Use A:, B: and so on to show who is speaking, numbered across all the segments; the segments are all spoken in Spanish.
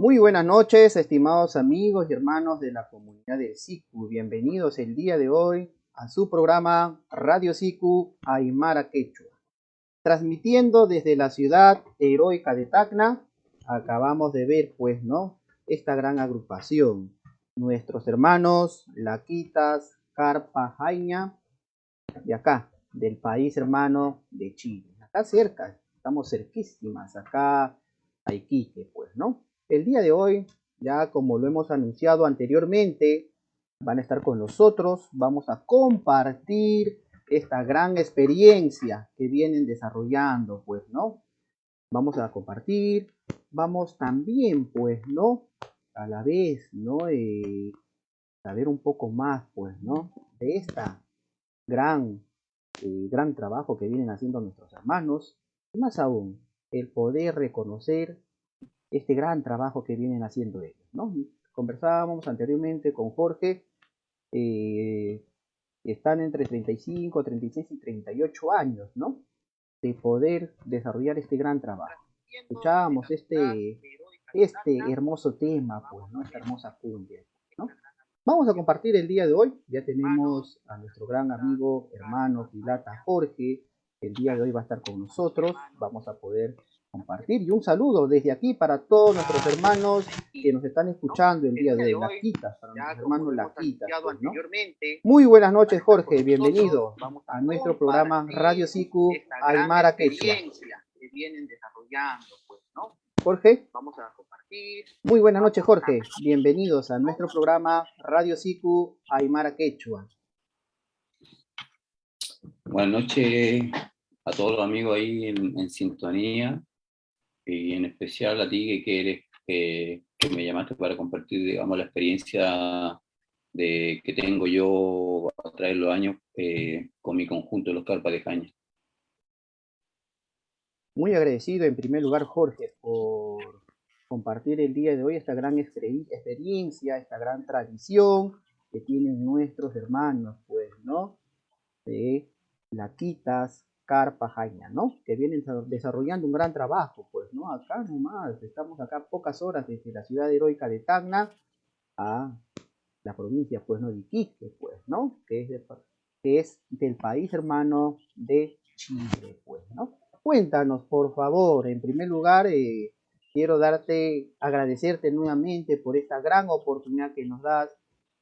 A: Muy buenas noches, estimados amigos y hermanos de la comunidad del SICU. Bienvenidos el día de hoy a su programa Radio SICU Aymara Quechua. Transmitiendo desde la ciudad heroica de Tacna, acabamos de ver, pues, ¿no? Esta gran agrupación. Nuestros hermanos Laquitas, Carpa, Jaña, de acá, del país hermano de Chile. Acá cerca, estamos cerquísimas, acá a Iquique, pues, ¿no? El día de hoy, ya como lo hemos anunciado anteriormente, van a estar con nosotros, vamos a compartir esta gran experiencia que vienen desarrollando, pues, ¿no? Vamos a compartir, vamos también, pues, ¿no? A la vez, ¿no? Saber un poco más, pues, ¿no? De esta gran gran trabajo que vienen haciendo nuestros hermanos, y más aún, el poder reconocer este gran trabajo que vienen haciendo ellos, ¿no? Conversábamos anteriormente con Jorge, eh, están entre 35, 36 y 38 años, ¿no? De poder desarrollar este gran trabajo. Escuchábamos este hermoso tema, pues, ¿no? Esta hermosa cumbia, ¿no? Vamos a compartir el día de hoy. Ya tenemos a nuestro gran amigo, hermano, Pilata Jorge. El día de hoy va a estar con nosotros. Vamos a poder compartir. Y un saludo desde aquí para todos nuestros hermanos que nos están escuchando el día de hoy. Laquitas, para nuestros hermanos Laquitas, pues, ¿no? Muy buenas noches, Jorge. Bienvenido a nuestro programa Radio SICU Aymara Quechua. Jorge. Vamos a compartir. Muy buenas noches, Jorge. Bienvenidos a nuestro programa Radio SICU Aymara Quechua.
B: Buenas noches a todos los amigos ahí en sintonía, y en especial a ti que eres, que me llamaste para compartir, digamos, la experiencia que tengo yo a través de los años con mi conjunto de los Carpas de Jaña.
A: Muy agradecido en primer lugar, Jorge, por compartir el día de hoy esta gran experiencia, esta gran tradición que tienen nuestros hermanos, pues, ¿no? De Laquitas, Carpa, Jaña, ¿no? Que vienen desarrollando un gran trabajo, pues, ¿no? Acá nomás, estamos acá pocas horas desde la ciudad heroica de Tacna a la provincia, pues, ¿no? De Iquique, pues, ¿no? Que es del país hermano de Chile, pues, ¿no? Cuéntanos, por favor, en primer lugar, quiero agradecerte nuevamente por esta gran oportunidad que nos das,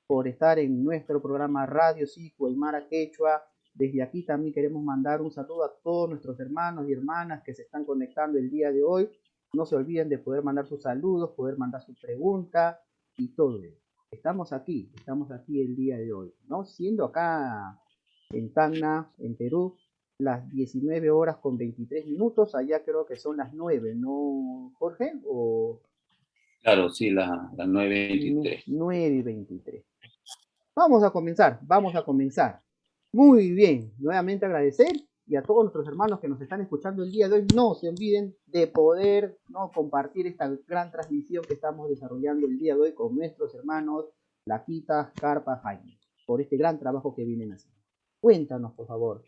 A: por estar en nuestro programa Radio SICU Aymara Quechua. Desde aquí también queremos mandar un saludo a todos nuestros hermanos y hermanas que se están conectando el día de hoy. No se olviden de poder mandar sus saludos, poder mandar su pregunta y todo eso. Estamos aquí el día de hoy, ¿no? Siendo acá en Tacna, en Perú, las 19 horas con 23 minutos, allá creo que son las 9, ¿no, Jorge? ¿O?
B: Claro, sí, las 9:23.
A: 9:23. Vamos a comenzar. Muy bien, nuevamente agradecer y a todos nuestros hermanos que nos están escuchando el día de hoy, no se olviden de poder, ¿no?, compartir esta gran transmisión que estamos desarrollando el día de hoy con nuestros hermanos Laquitas, Carpa, Jaime, por este gran trabajo que vienen haciendo. Cuéntanos, por favor,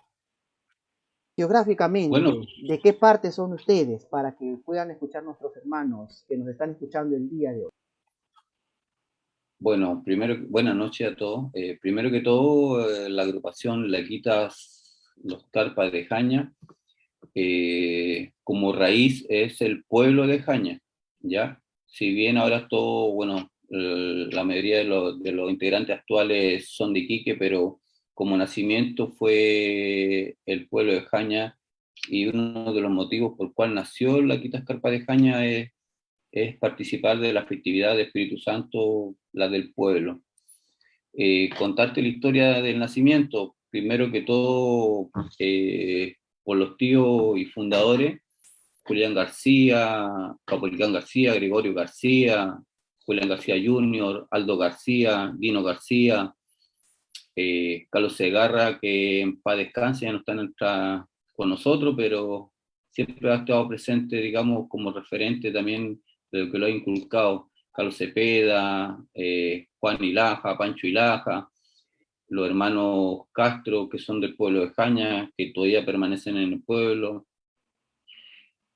A: geográficamente,
B: bueno,
A: ¿de qué parte son ustedes para que puedan escuchar nuestros hermanos que nos están escuchando el día de hoy?
B: Bueno, buenas noches a todos. Primero que todo, la agrupación Laquitas, los Carpas de Jaña, como raíz es el pueblo de Jaña, ¿ya? Si bien ahora todo, bueno, la mayoría de los integrantes actuales son de Iquique, pero como nacimiento fue el pueblo de Jaña, y uno de los motivos por el cual nació Laquitas Carpas de Jaña es participar de la festividad de Espíritu Santo, la del pueblo. Contarte la historia del nacimiento, primero que todo, por los tíos y fundadores, Julián García, Capolicán García, Gregorio García, Julián García Jr., Aldo García, Dino García, Carlos Segarra, que en paz descanse, ya no está con nosotros, pero siempre ha estado presente, digamos, como referente también de lo que lo ha inculcado. Carlos Cepeda, Juan Ilaja, Pancho Ilaja, los hermanos Castro, que son del pueblo de Jaña, que todavía permanecen en el pueblo.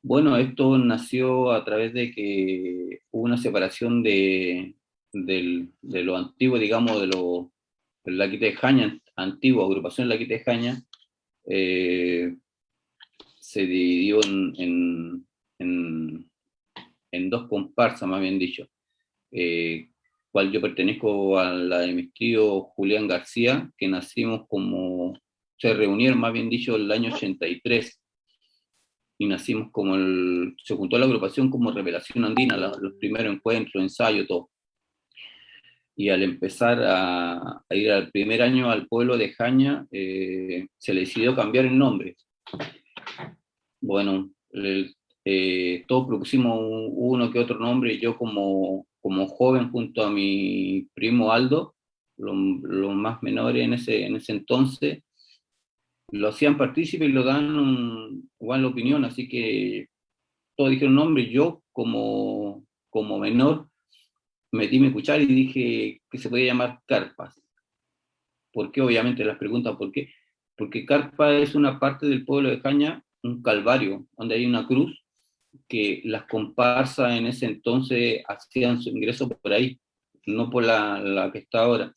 B: Bueno, esto nació a través de que hubo una separación de lo antiguo, digamos, de la Quita de Jaña, antigua agrupación La Quita de Jaña, eh, se dividió en, en dos comparsas, más bien dicho, eh, cual yo pertenezco a la de mi tío Julián García, que nacimos como, se reunieron, más bien dicho, el año 83, y nacimos como se juntó la agrupación como Revelación Andina, los primeros encuentros, ensayos, todo. Y al empezar a ir al primer año al pueblo de Jaña, se le decidió cambiar el nombre. Bueno, todos propusimos uno que otro nombre, yo como joven junto a mi primo Aldo, los más menores en ese entonces, lo hacían partícipe y lo dan igual la opinión, así que todos dijeron nombre, yo como menor metí mi cuchara y dije que se podía llamar Carpas. ¿Por qué? Obviamente las preguntas, ¿por qué? Porque Carpa es una parte del pueblo de Caña, un calvario, donde hay una cruz, que las comparsas en ese entonces hacían su ingreso por ahí, no por la que está ahora.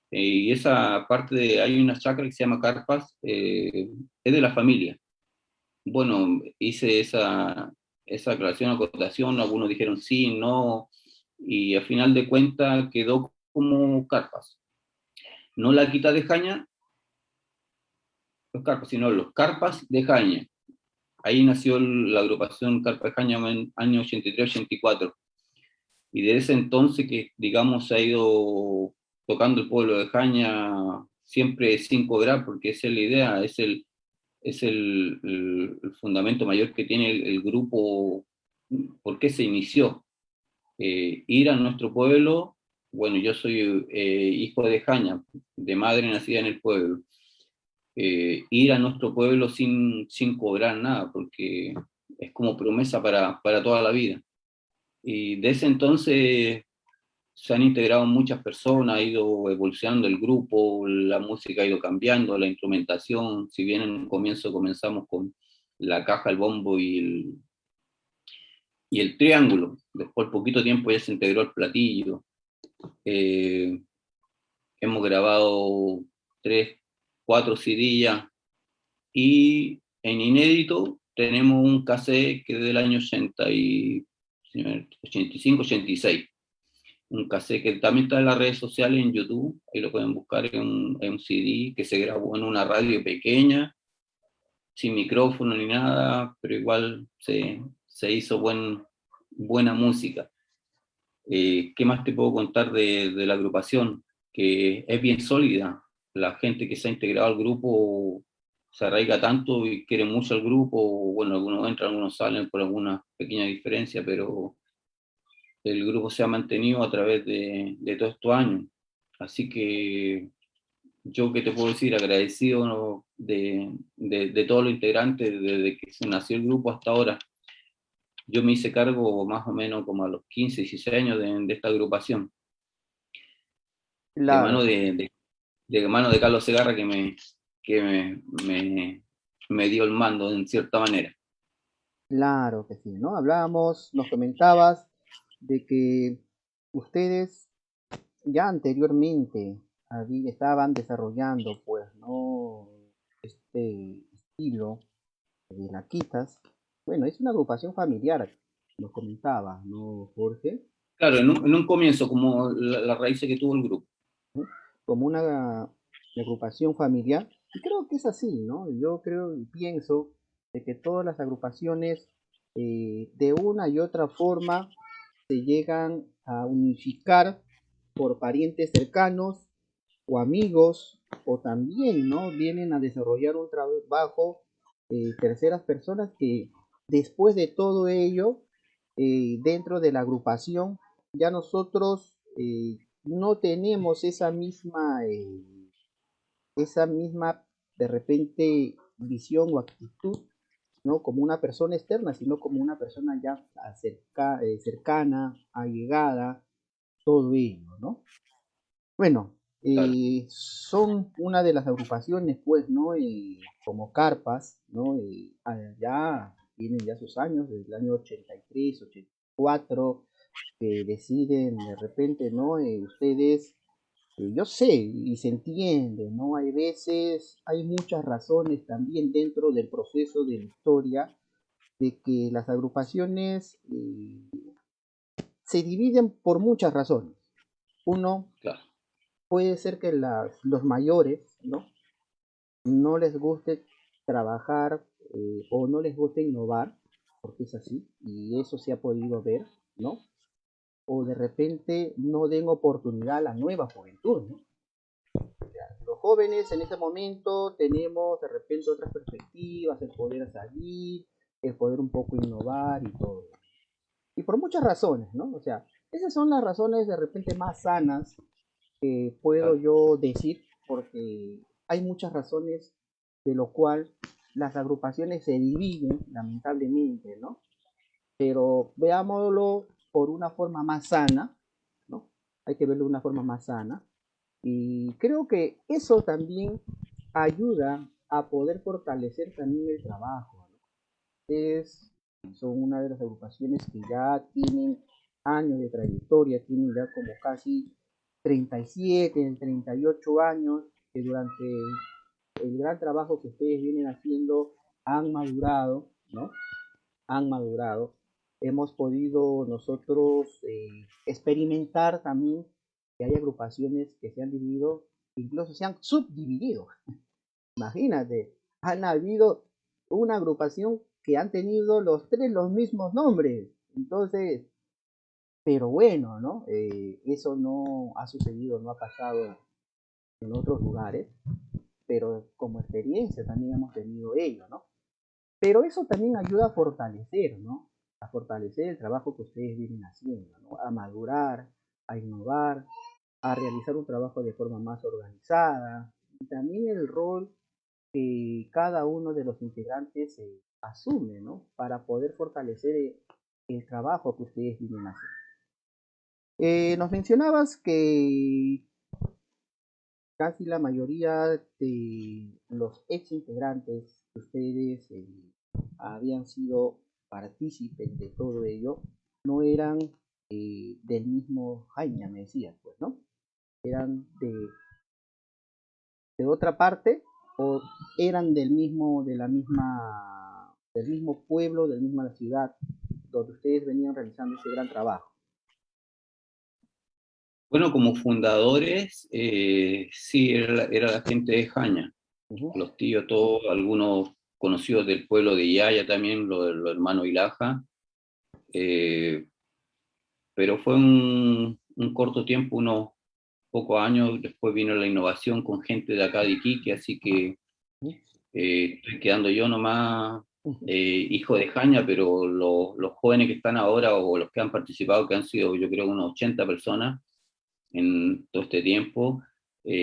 B: Y esa parte hay una chacra que se llama Carpas, es de la familia. Bueno, hice esa aclaración, acotación, algunos dijeron sí, no, y al final de cuentas quedó como Carpas. No la quita de Jaña, los Carpas, sino los Carpas de Jaña. Ahí nació la agrupación Carpa de Jaña en año 83-84. Y desde ese entonces que, digamos, se ha ido tocando el pueblo de Jaña siempre sin cobrar, porque esa es la idea, el fundamento mayor que tiene el grupo, por qué se inició. Ir a nuestro pueblo, bueno, yo soy hijo de Jaña, de madre nacida en el pueblo, ir a nuestro pueblo sin cobrar nada, porque es como promesa para toda la vida. Y de ese entonces se han integrado muchas personas, ha ido evolucionando el grupo, la música ha ido cambiando, la instrumentación, si bien en un comienzo comenzamos con la caja, el bombo y el triángulo, después poquito tiempo ya se integró el platillo. Eh, Hemos grabado 3, 4 CD ya, y en inédito tenemos un cassette que es del año 85, 86. Un cassette que también está en las redes sociales, en YouTube, ahí lo pueden buscar, en un CD que se grabó en una radio pequeña, sin micrófono ni nada, pero igual se hizo buena música. ¿Qué más te puedo contar de la agrupación? Que es bien sólida. La gente que se ha integrado al grupo se arraiga tanto y quiere mucho al grupo. Bueno, algunos entran, algunos salen por alguna pequeña diferencia, pero el grupo se ha mantenido a través de todos estos años. Así que yo que te puedo decir, agradecido, ¿no? de todos los integrantes desde que se nació el grupo hasta ahora. Yo me hice cargo más o menos como a los 15, 16 años de esta agrupación, de
A: Claro
B: mano
A: que sí,
B: de mano de Carlos Segarra que me dio el mando en cierta manera.
A: claro que sí, ¿no? Hablábamos, nos comentabas de que ustedes ya anteriormente estaban desarrollando, pues, ¿no? Este estilo de la Quitas. Bueno, es una agrupación familiar, nos comentaba, ¿no, Jorge?
B: Claro, en un comienzo, como la raíz que tuvo el grupo.
A: ¿No? Como una agrupación familiar. Y creo que es así, ¿no? Yo creo y pienso de que todas las agrupaciones de una y otra forma se llegan a unificar por parientes cercanos o amigos, o también, ¿no? Vienen a desarrollar un trabajo terceras personas que después de todo ello, dentro de la agrupación, ya nosotros no tenemos esa misma, de repente, visión o actitud, ¿no? Como una persona externa, sino como una persona ya cercana, allegada, todo ello, ¿no? Bueno,
B: Claro.
A: son una de las agrupaciones, pues, ¿no? Como carpas, ¿no? Ya tienen ya sus años, desde el año 83, 84, que deciden de repente, ¿no? Ustedes, yo sé y se entiende, ¿no? Hay veces, hay muchas razones también dentro del proceso de la historia de que las agrupaciones se dividen por muchas razones. Uno,
B: Claro,
A: puede ser que los mayores, ¿no? No les guste trabajar o no les guste innovar, porque es así, y eso se ha podido ver, ¿no? O de repente no den oportunidad a la nueva juventud, ¿no? Los jóvenes en ese momento tenemos de repente otras perspectivas, el poder salir, el poder un poco innovar y todo. Y por muchas razones, ¿no? O sea, esas son las razones de repente más sanas que puedo
B: claro.
A: yo decir, porque hay muchas razones de lo cual las agrupaciones se dividen, lamentablemente, ¿no? Pero veámoslo por una forma más sana, ¿no? Hay que verlo de una forma más sana. Y creo que eso también ayuda a poder fortalecer también el trabajo, ¿no? Es, son una de las agrupaciones que ya tienen años de trayectoria, tienen ya como casi 37, 38 años, que durante el gran trabajo que ustedes vienen haciendo han madurado, ¿no? Han madurado. Hemos podido nosotros experimentar también que hay agrupaciones que se han dividido, incluso se han subdividido. Imagínate, han habido una agrupación que han tenido los tres los mismos nombres. Entonces, pero bueno, ¿no? Eso no ha sucedido, no ha pasado en otros lugares, pero como experiencia también hemos tenido ello, ¿no? Pero eso también ayuda a fortalecer, ¿no? A fortalecer el trabajo que ustedes vienen haciendo, ¿no? A madurar, a innovar, a realizar un trabajo de forma más organizada. Y también el rol que cada uno de los integrantes asume, ¿no? Para poder fortalecer el trabajo que ustedes vienen haciendo. Nos mencionabas que casi la mayoría de los ex integrantes de ustedes habían sido partícipes de todo ello, no eran del mismo Jaime, me decías, pues, ¿no? Eran de otra parte o eran del mismo pueblo, de la misma ciudad donde ustedes venían realizando ese gran trabajo.
B: Bueno, como fundadores, sí, era la gente de Jaña,
A: Ujú.
B: los tíos, todos, algunos conocidos del pueblo de Yaya también, los hermanos Ilaja, eh, pero fue un corto tiempo, unos pocos años, después vino la innovación con gente de acá de Iquique, así que estoy quedando yo nomás
A: Ujú.
B: hijo de Jaña, pero los jóvenes que están ahora o los que han participado, que han sido yo creo unos 80 personas en todo este tiempo,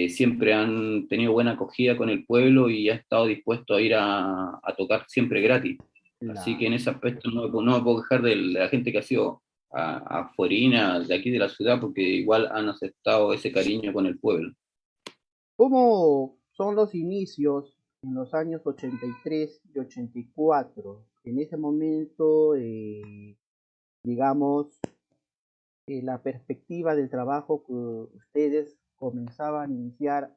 B: siempre han tenido buena acogida con el pueblo y ha estado dispuesto a ir a tocar siempre gratis. Así que
A: La,
B: en ese aspecto no me puedo quejar de la gente que ha sido afuerina de aquí de la ciudad, porque igual han aceptado ese cariño con el pueblo.
A: ¿Cómo son los inicios en los años 83 y 84? En ese momento, digamos, la perspectiva del trabajo que ustedes comenzaban a iniciar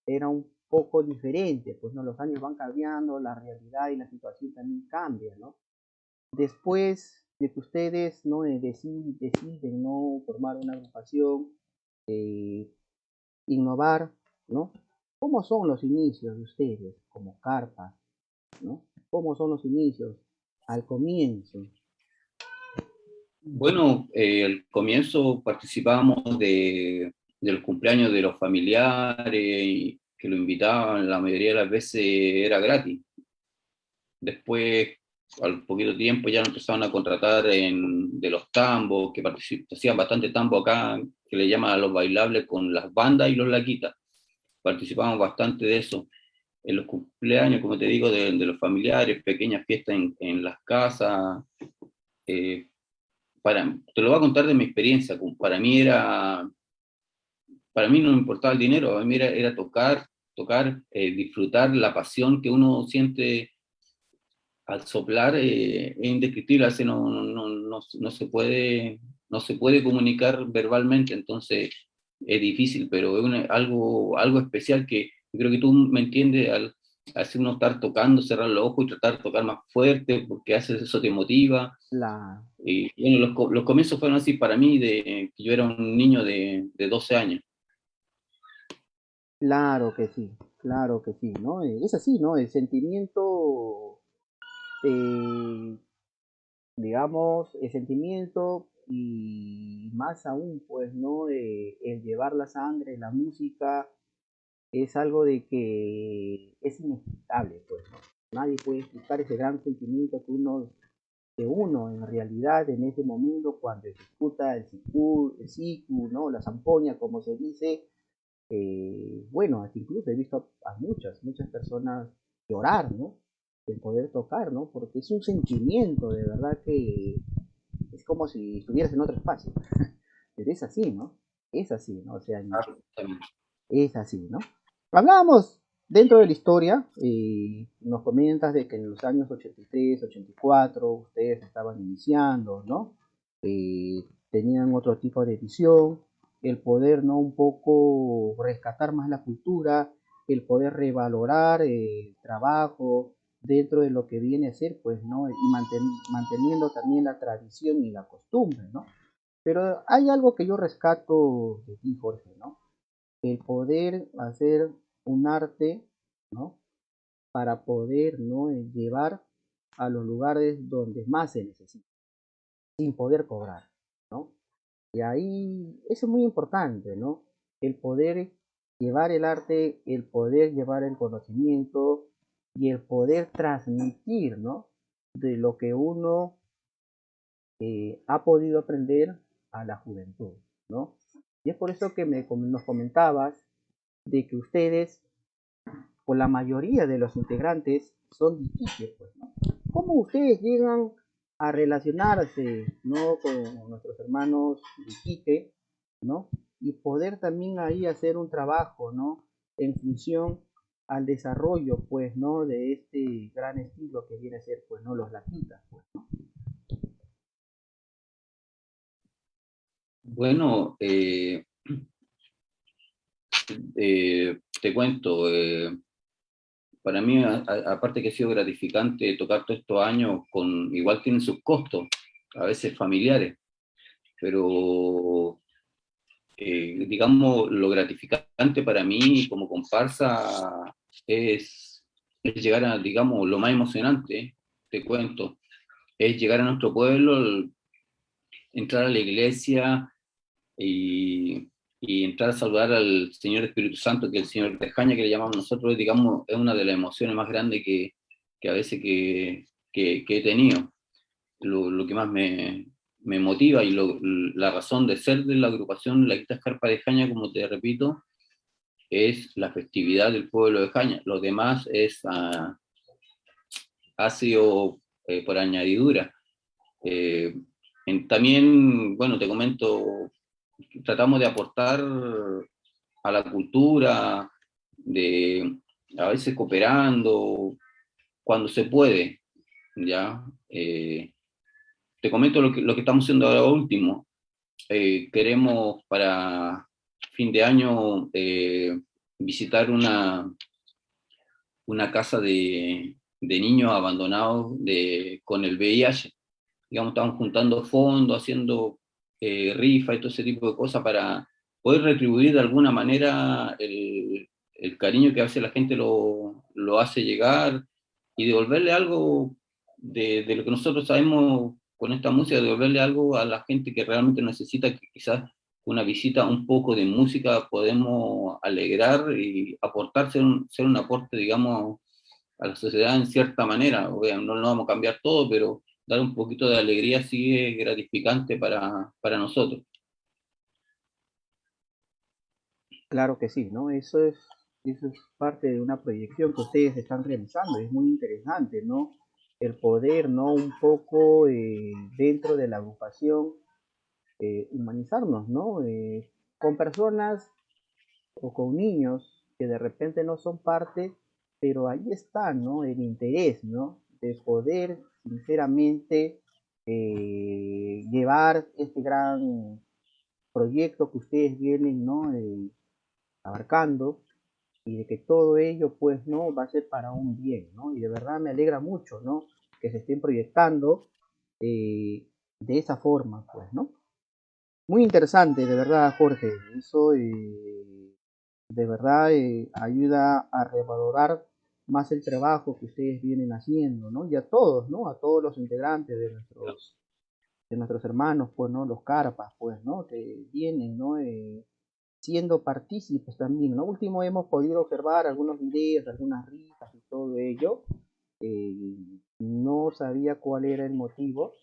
A: era un poco diferente, pues no, los años van cambiando, la realidad y la situación también cambia, ¿no? Después de que ustedes no deciden no formar una agrupación, eh, innovar, ¿no? ¿Cómo son los inicios de ustedes como carpas, ¿no? ¿Cómo son los inicios al comienzo?
B: Bueno, al comienzo participábamos de los cumpleaños de los familiares y que lo invitaban, la mayoría de las veces era gratis. Después, al poquito tiempo, ya nos empezaron a contratar de los tambos, que hacían bastante tambo acá, que le llaman a los bailables con las bandas y los laquitas. Participamos bastante de eso. En los cumpleaños, como te digo, de los familiares, pequeñas fiestas en las casas. eh, Te lo voy a contar de mi experiencia. Para mí no me importaba el dinero, a mí era tocar, disfrutar la pasión que uno siente al soplar es indescriptible, así no se puede comunicar verbalmente, entonces es difícil, pero es algo especial que yo creo que tú me entiendes al hacer uno estar tocando, cerrar los ojos y tratar de tocar más fuerte, porque haces eso te motiva.
A: La,
B: Y bueno, los comienzos fueron así para mí, de que yo era un niño de 12 años.
A: claro que sí, ¿no? Es así, ¿no? El sentimiento, eh, digamos, el sentimiento y más aún, pues, ¿no? El llevar la sangre, la música, es algo de que es inexplicable, pues, ¿no? Nadie puede explicar ese gran sentimiento que uno en realidad en ese momento cuando ejecuta el siku, ¿no? La zampoña, como se dice, bueno, incluso he visto a muchas personas llorar, ¿no? El poder tocar, ¿no? Porque es un sentimiento de verdad que es como si estuvieras en otro espacio. Pero es así, ¿no? Es así, ¿no? O sea, es así, ¿no? Hablábamos dentro de la historia, nos comentas de que en los años 83, 84, ustedes estaban iniciando, ¿no? Tenían otro tipo de visión, el poder, ¿no? Un poco rescatar más la cultura, el poder revalorar el trabajo dentro de lo que viene a ser, pues, ¿no? Y manteniendo también la tradición y la costumbre, ¿no? Pero hay algo que yo rescato de ti, Jorge, ¿no? El poder hacer un arte, ¿no? Para poder, ¿no? Llevar a los lugares donde más se necesita, sin poder cobrar, ¿no? Y ahí, eso es muy importante, ¿no? El poder llevar el arte, el poder llevar el conocimiento y el poder transmitir, ¿no? De lo que uno ha podido aprender a la juventud, ¿no? Y es por eso que nos comentabas de que ustedes o la mayoría de los integrantes son de Iquique, pues, ¿no? ¿Cómo ustedes llegan a relacionarse, ¿no? Con nuestros hermanos de Iquique, ¿no? Y poder también ahí hacer un trabajo, ¿no? En función al desarrollo, pues, ¿no? De este gran estilo que viene a ser, pues, ¿no? Los latitas, pues, ¿no?
B: Bueno, te cuento, para mí, aparte que ha sido gratificante tocar todos estos años, igual tienen sus costos, a veces familiares, pero digamos, lo gratificante para mí como comparsa es llegar a, digamos, lo más emocionante, te cuento, es llegar a nuestro pueblo, entrar a la iglesia y, y entrar a saludar al Señor Espíritu Santo, que es el Señor de Jaña, que le llamamos nosotros, digamos, es una de las emociones más grandes que a veces que he tenido. Lo que más me motiva y la razón de ser de la agrupación La Quinta Escarpa de Jaña, como te repito, es la festividad del pueblo de Jaña. Lo demás ha sido por añadidura. Eh, también, bueno, te comento, tratamos de aportar a la cultura, de a veces cooperando cuando se puede, ¿ya? Te comento lo que estamos haciendo ahora último. Queremos para fin de año visitar una casa de niños abandonados con el VIH. Digamos, estamos juntando fondos, haciendo rifa y todo ese tipo de cosas para poder retribuir de alguna manera el cariño que a veces la gente lo hace llegar y devolverle algo de lo que nosotros sabemos con esta música, devolverle algo a la gente que realmente necesita, que quizás una visita, un poco de música podemos alegrar y aportar, ser un aporte, digamos, a la sociedad en cierta manera. No lo vamos a cambiar todo, pero dar un poquito de alegría sí es gratificante para nosotros.
A: Claro que sí, ¿no? Eso es parte de una proyección que ustedes están realizando, es muy interesante, ¿no? El poder, ¿no? Un poco dentro de la agrupación, humanizarnos, ¿no? Con personas o con niños que de repente no son parte, pero ahí está, ¿no? El interés, ¿no? de poder sinceramente llevar este gran proyecto que ustedes vienen, ¿no? Abarcando, y de que todo ello pues no va a ser para un bien, ¿no? Y de verdad me alegra mucho, ¿no? Que se estén proyectando de esa forma, pues, ¿no? Muy interesante, de verdad, Jorge. Eso de verdad ayuda a revalorar más el trabajo que ustedes vienen haciendo, ¿no? Y a todos, ¿no? A todos los integrantes de nuestros hermanos, pues, ¿no? Los carpas, pues, ¿no? Que vienen, ¿no? Siendo partícipes también, ¿no? Último hemos podido observar algunos videos, algunas risas y todo ello. Eh, no sabía cuál era el motivo,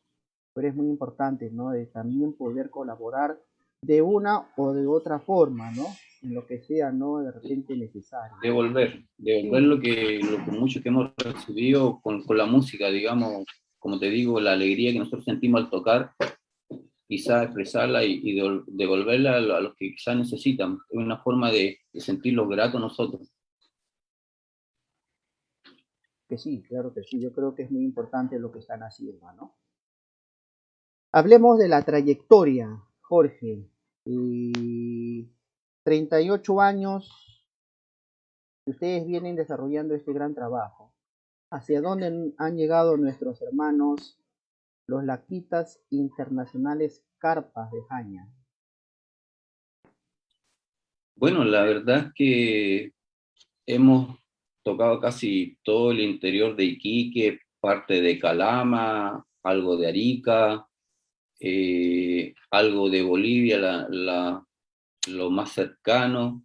A: pero es muy importante, ¿no? De también poder colaborar de una o de otra forma, ¿no? En lo que sea, ¿no? De repente necesario.
B: Devolver
A: Sí,
B: lo que mucho que hemos recibido con la música, digamos, como te digo, la alegría que nosotros sentimos al tocar, quizás expresarla y devolverla a los que quizás necesitan. Es una forma de sentirlos gratos nosotros.
A: que sí, claro que sí. Yo creo que es muy importante lo que están haciendo, ¿no? Hablemos de la trayectoria, Jorge. 38 años que ustedes vienen desarrollando este gran trabajo. ¿Hacia dónde han llegado nuestros hermanos, los Laquitas Internacionales Carpas de Jaña?
B: Bueno, la verdad es que hemos tocado casi todo el interior de Iquique, parte de Calama, algo de Arica, algo de Bolivia, lo más cercano.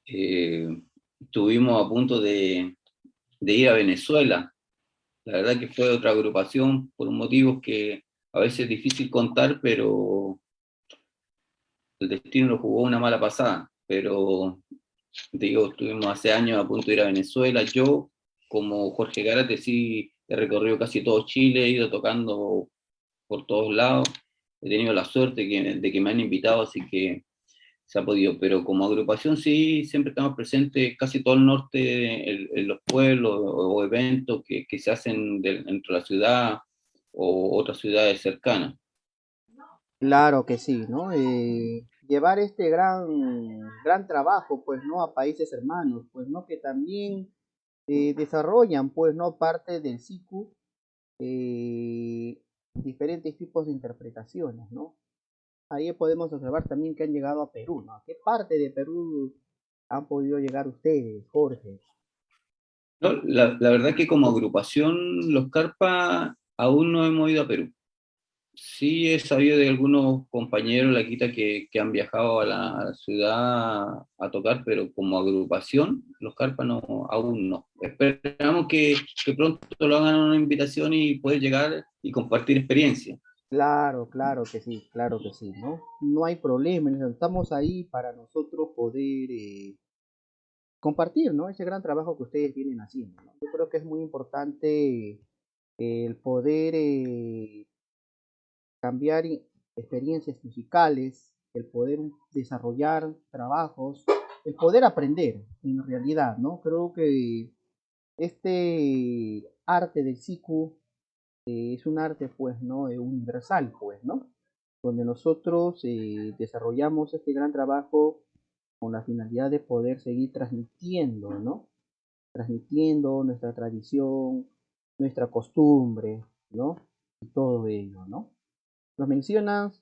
B: Estuvimos a punto de ir a Venezuela. La verdad que fue otra agrupación por un motivo que a veces es difícil contar, pero el destino nos jugó una mala pasada. Pero digo, estuvimos hace años a punto de ir a Venezuela. Yo, como Jorge Gárate, sí he recorrido casi todo Chile, he ido tocando por todos lados. He tenido la suerte de que me han invitado, así que se ha podido. Pero como agrupación sí, siempre estamos presentes casi todo el norte, en los pueblos o eventos que se hacen dentro de la ciudad o otras ciudades cercanas.
A: Claro que sí, ¿no? Llevar este gran trabajo, pues, ¿no? A países hermanos, pues, ¿no? Que también desarrollan, pues, ¿no? Parte del SICU, diferentes tipos de interpretaciones, ¿no? Ahí podemos observar también que han llegado a Perú, ¿no? ¿A qué parte de Perú han podido llegar ustedes, Jorge?
B: No, la verdad que como agrupación, los Carpas aún no hemos ido a Perú. Sí he sabido de algunos compañeros la quita que han viajado a la ciudad a tocar, pero como agrupación, los Carpas no, aún no. Esperamos que pronto lo hagan una invitación y poder llegar y compartir experiencia.
A: Claro, claro que sí, ¿no? No hay problema, estamos ahí para nosotros poder compartir, ¿no? Ese gran trabajo que ustedes vienen haciendo, ¿no? Yo creo que es muy importante el poder cambiar experiencias musicales, el poder desarrollar trabajos, el poder aprender en realidad, ¿no? Creo que este arte del siku es un arte, pues, ¿no? Universal, pues, ¿no? Donde nosotros desarrollamos este gran trabajo con la finalidad de poder seguir transmitiendo, ¿no? Transmitiendo nuestra tradición, nuestra costumbre, ¿no? Y todo ello, ¿no? Nos mencionas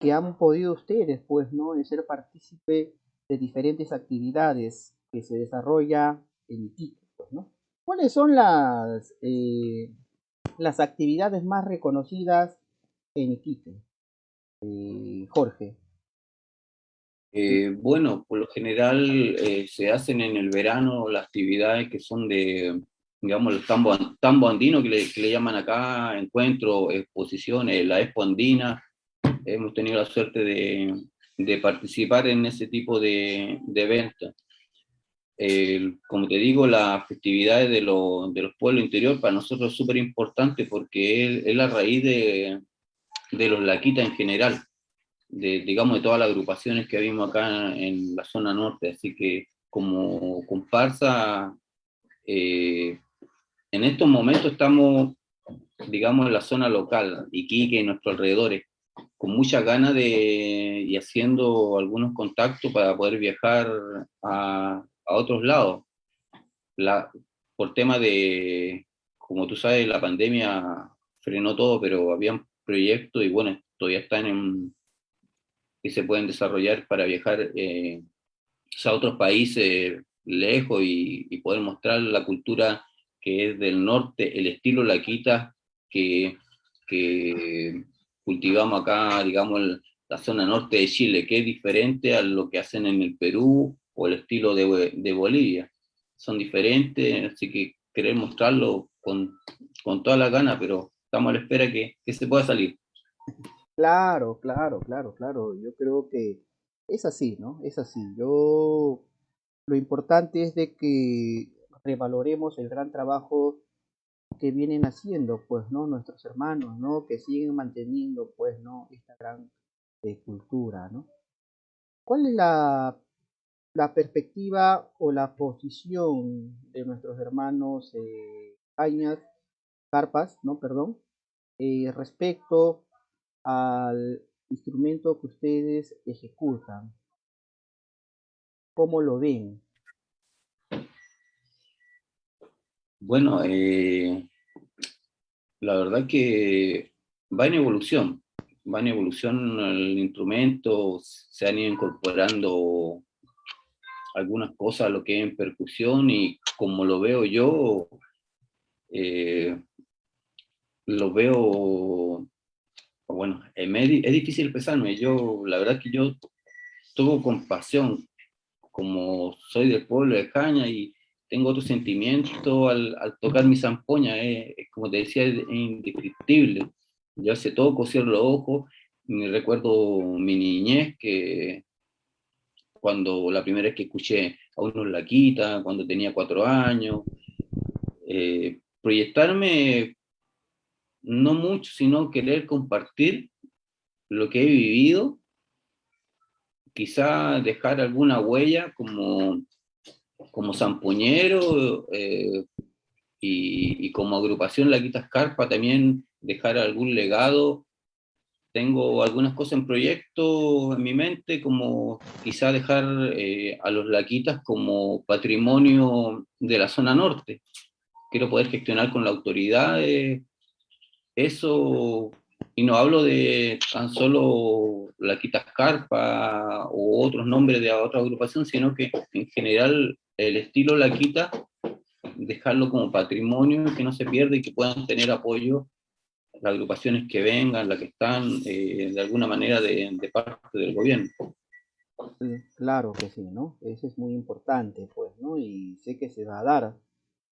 A: que han podido ustedes, pues, ¿no? De ser partícipe de diferentes actividades que se desarrolla en Iquique, pues, ¿no? ¿Cuáles son las actividades más reconocidas en Iquique, Jorge?
B: Bueno, por lo general se hacen en el verano las actividades que son de, digamos, el tambo andino que le llaman acá, encuentros, exposiciones, la Expo Andina. Hemos tenido la suerte de participar en ese tipo de eventos. Como te digo, las festividades de los pueblos interior para nosotros es súper importante porque es la raíz de los laquitas en general, digamos, de todas las agrupaciones que vimos acá en la zona norte. Así que como comparsa, eh, en estos momentos estamos, digamos, en la zona local, Iquique y nuestros alrededores, con muchas ganas y haciendo algunos contactos para poder viajar a otros lados. La, por tema de, como tú sabes, la pandemia frenó todo, pero habían proyectos y bueno, todavía están que se pueden desarrollar para viajar a otros países lejos y poder mostrar la cultura que es del norte, el estilo Laquita que, que cultivamos acá, digamos, la zona norte de Chile, que es diferente a lo que hacen en el Perú o el estilo de Bolivia. Son diferentes, así que querer mostrarlo con toda la gana, pero estamos a la espera que se pueda salir.
A: Claro, claro, claro, claro. Yo creo que es así, ¿no? Es así. Yo, lo importante es de que revaloremos el gran trabajo que vienen haciendo, pues, ¿no? Nuestros hermanos, ¿no? Que siguen manteniendo, pues, ¿no? Esta gran cultura, ¿no? ¿Cuál es la perspectiva o la posición de nuestros hermanos Cañas, Carpas, ¿no? Perdón, respecto al instrumento que ustedes ejecutan? ¿Cómo lo ven?
B: Bueno, la verdad que va en evolución el instrumento, se han ido incorporando algunas cosas a lo que es en percusión y como lo veo yo, eh, lo veo, bueno, es difícil expresarme, yo, la verdad que yo toco con pasión, como soy del pueblo de Caña y tengo otro sentimiento al tocar mi zampoña, como te decía, es indescriptible. Yo hace toco, cierro los ojos, me recuerdo mi niñez, que cuando la primera vez que escuché a unos Laquita, cuando tenía 4 años, proyectarme no mucho, sino querer compartir lo que he vivido, quizá dejar alguna huella como zampoñero, y como agrupación La Quita Escarpa también dejar algún legado. Tengo algunas cosas en proyecto en mi mente, como quizá dejar a los Laquitas como patrimonio de la zona norte. Quiero poder gestionar con la autoridad eso, y no hablo de tan solo Laquita Escarpa o otros nombres de otra agrupación, sino que en general el estilo Laquita dejarlo como patrimonio que no se pierda y que puedan tener apoyo las agrupaciones que vengan, las que están, de alguna manera de parte del gobierno.
A: Claro que sí, ¿no? Eso es muy importante, pues, ¿no? Y sé que se va a dar.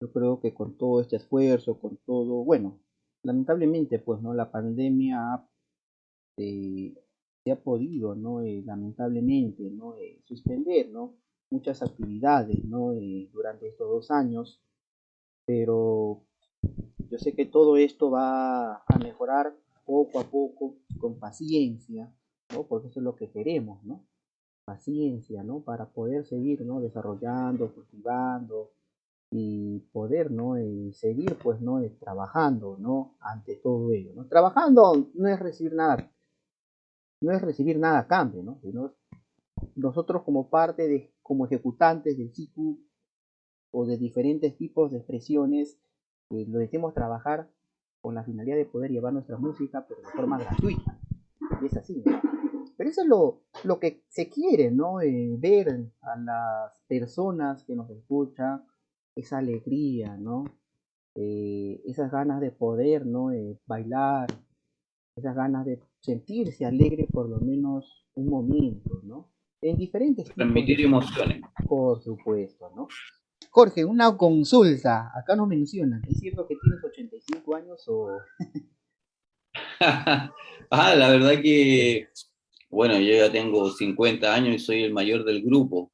A: Yo creo que con todo este esfuerzo, con todo, bueno, lamentablemente, pues, ¿no? La pandemia eh, se ha podido, ¿no? Lamentablemente, ¿no? Suspender, ¿no? Muchas actividades, ¿no? Durante estos 2 años, pero yo sé que todo esto va a mejorar poco a poco, con paciencia, ¿no? Porque eso es lo que queremos, ¿no? Paciencia, ¿no? Para poder seguir, ¿no? Desarrollando, cultivando y poder, ¿no? Seguir, pues, ¿no? Trabajando, ¿no? Ante todo ello, ¿no? Trabajando no es recibir nada, no es recibir nada a cambio, ¿no? Sino nosotros como parte de, como ejecutantes del CICU o de diferentes tipos de expresiones, lo dejemos trabajar con la finalidad de poder llevar nuestra música, pero de forma gratuita. Y es así, ¿no? Pero eso es lo que se quiere, ¿no? Ver a las personas que nos escuchan, esa alegría, ¿no? Esas ganas de poder, ¿no? Bailar, esas ganas de sentirse alegre por lo menos un momento, ¿no? En diferentes tipos de
B: Transmitir
A: sentidos,
B: emociones.
A: por supuesto, ¿no? Jorge, una consulta. Acá nos mencionan, ¿es cierto que tienes 85 años o...?
B: La verdad que, bueno, yo ya tengo 50 años y soy el mayor del grupo.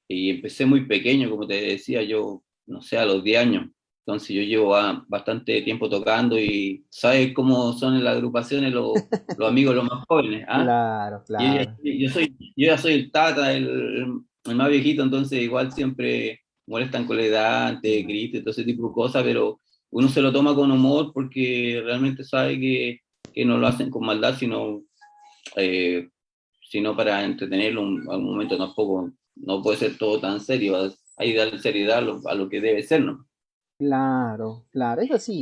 B: Y empecé muy pequeño, como te decía, yo, no sé, a los 10 años. Entonces yo llevo bastante tiempo tocando y sabes cómo son en las agrupaciones los amigos los más jóvenes, ¿ah?
A: Claro, claro.
B: Yo ya soy el tata, el más viejito, entonces igual siempre molestan con la edad, te
A: Mm.
B: gritos, todo ese tipo de cosas, pero uno se lo toma con humor porque realmente sabe que no lo hacen con maldad, eh, sino para entretenerlo a un momento. Tampoco no puede ser todo tan serio, hay que darle seriedad a lo que debe ser, ¿no?
A: Claro, claro, es así,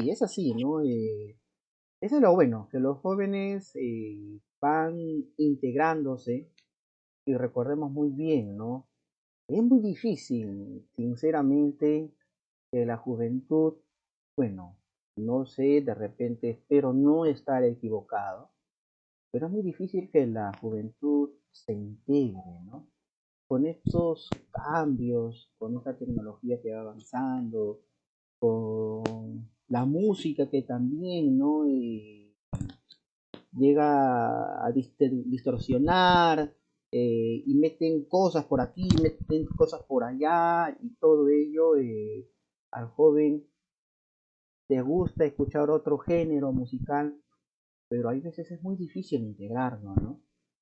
A: ¿no? Eso es lo bueno, que los jóvenes van integrándose y recordemos muy bien, ¿no? Es muy difícil, sinceramente, que la juventud, bueno, no sé, de repente espero no estar equivocado, pero es muy difícil que la juventud se integre, ¿no? Con estos cambios, con esta tecnología que va avanzando, con la música que también, ¿no? Llega a distorsionar y meten cosas por aquí, meten cosas por allá y todo ello al joven le gusta escuchar otro género musical, pero hay veces es muy difícil integrarlo, ¿no?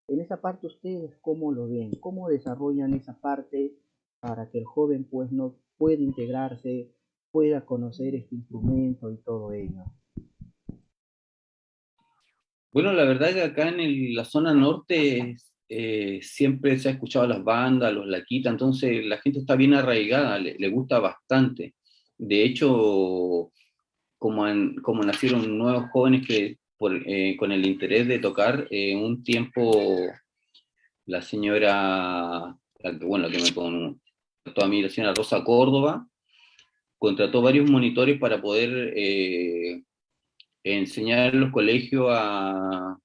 A: En esa parte ustedes cómo lo ven, cómo desarrollan esa parte para que el joven pues no pueda integrarse, pueda conocer este instrumento y todo ello.
B: Bueno, la verdad que acá en la zona norte siempre se ha escuchado las bandas, los laquitas, entonces la gente está bien arraigada, le gusta bastante. De hecho, como nacieron nuevos jóvenes con el interés de tocar, un tiempo la señora, bueno, la que me contó a mí, la señora Rosa Córdoba, contrató varios monitores para poder enseñar en los colegios a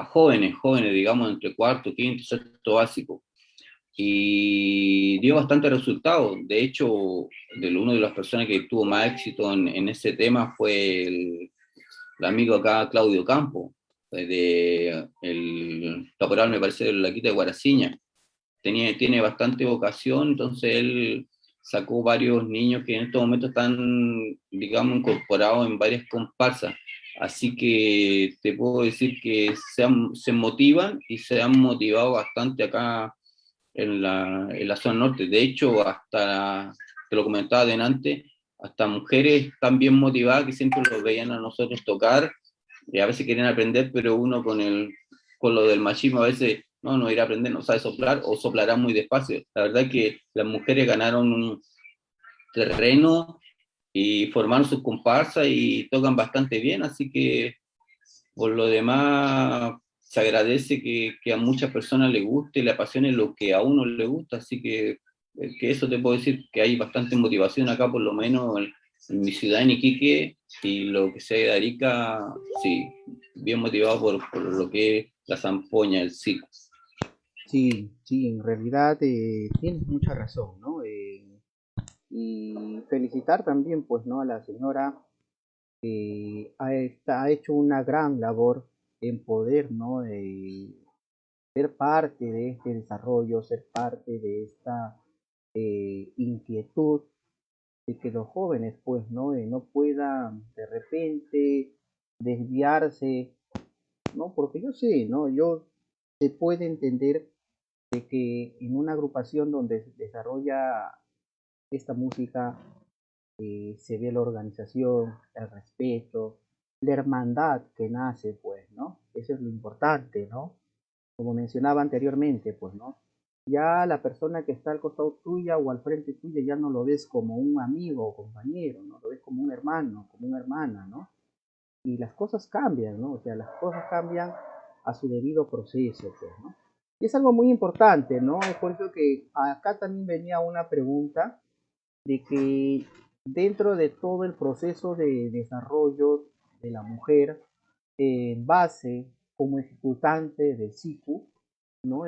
B: jóvenes, digamos, entre cuarto, quinto, sexto básico. Y dio bastante resultado. De hecho, una de las personas que tuvo más éxito en ese tema fue el amigo acá, Claudio Campo, el caporal, me parece, de la Quita de Guaraciña. Tiene bastante vocación, entonces él sacó varios niños que en estos momentos están, digamos, incorporados en varias comparsas. Así que te puedo decir que se motivan y se han motivado bastante acá en la zona norte. De hecho, hasta, te lo comentaba delante, hasta mujeres están bien motivadas que siempre los veían a nosotros tocar y a veces quieren aprender, pero uno con lo del machismo a veces no irá a aprender, no sabe soplar o soplará muy despacio. La verdad es que las mujeres ganaron un terreno y formaron sus comparsas y tocan bastante bien, así que por lo demás se agradece que a muchas personas les guste y le apasione lo que a uno le gusta, así que eso te puedo decir que hay bastante motivación acá, por lo menos en mi ciudad, en Iquique, y lo que sea de Arica, sí, bien motivado por lo que es la zampoña, el circo.
A: Sí, sí, en realidad tienes mucha razón, ¿no? Y felicitar también, pues, ¿no? A la señora que ha hecho una gran labor en poder, ¿no? Ser parte de este desarrollo, ser parte de esta inquietud de que los jóvenes, pues, ¿no? No puedan de repente desviarse, ¿no? Porque yo sé, ¿no? Se puede entender de que en una agrupación donde se desarrolla esta música se ve la organización, el respeto, la hermandad que nace, pues, ¿no? Eso es lo importante, ¿no? Como mencionaba anteriormente, pues, ¿no? Ya la persona que está al costado tuya o al frente tuya ya no lo ves como un amigo o compañero, ¿no? Lo ves como un hermano, como una hermana, ¿no? Y las cosas cambian, ¿no? O sea, las cosas cambian a su debido proceso, pues, ¿no? Y es algo muy importante, ¿no? Es por eso que acá también venía una pregunta de que dentro de todo el proceso de desarrollo de la mujer, en base como ejecutante del SICU, ¿no?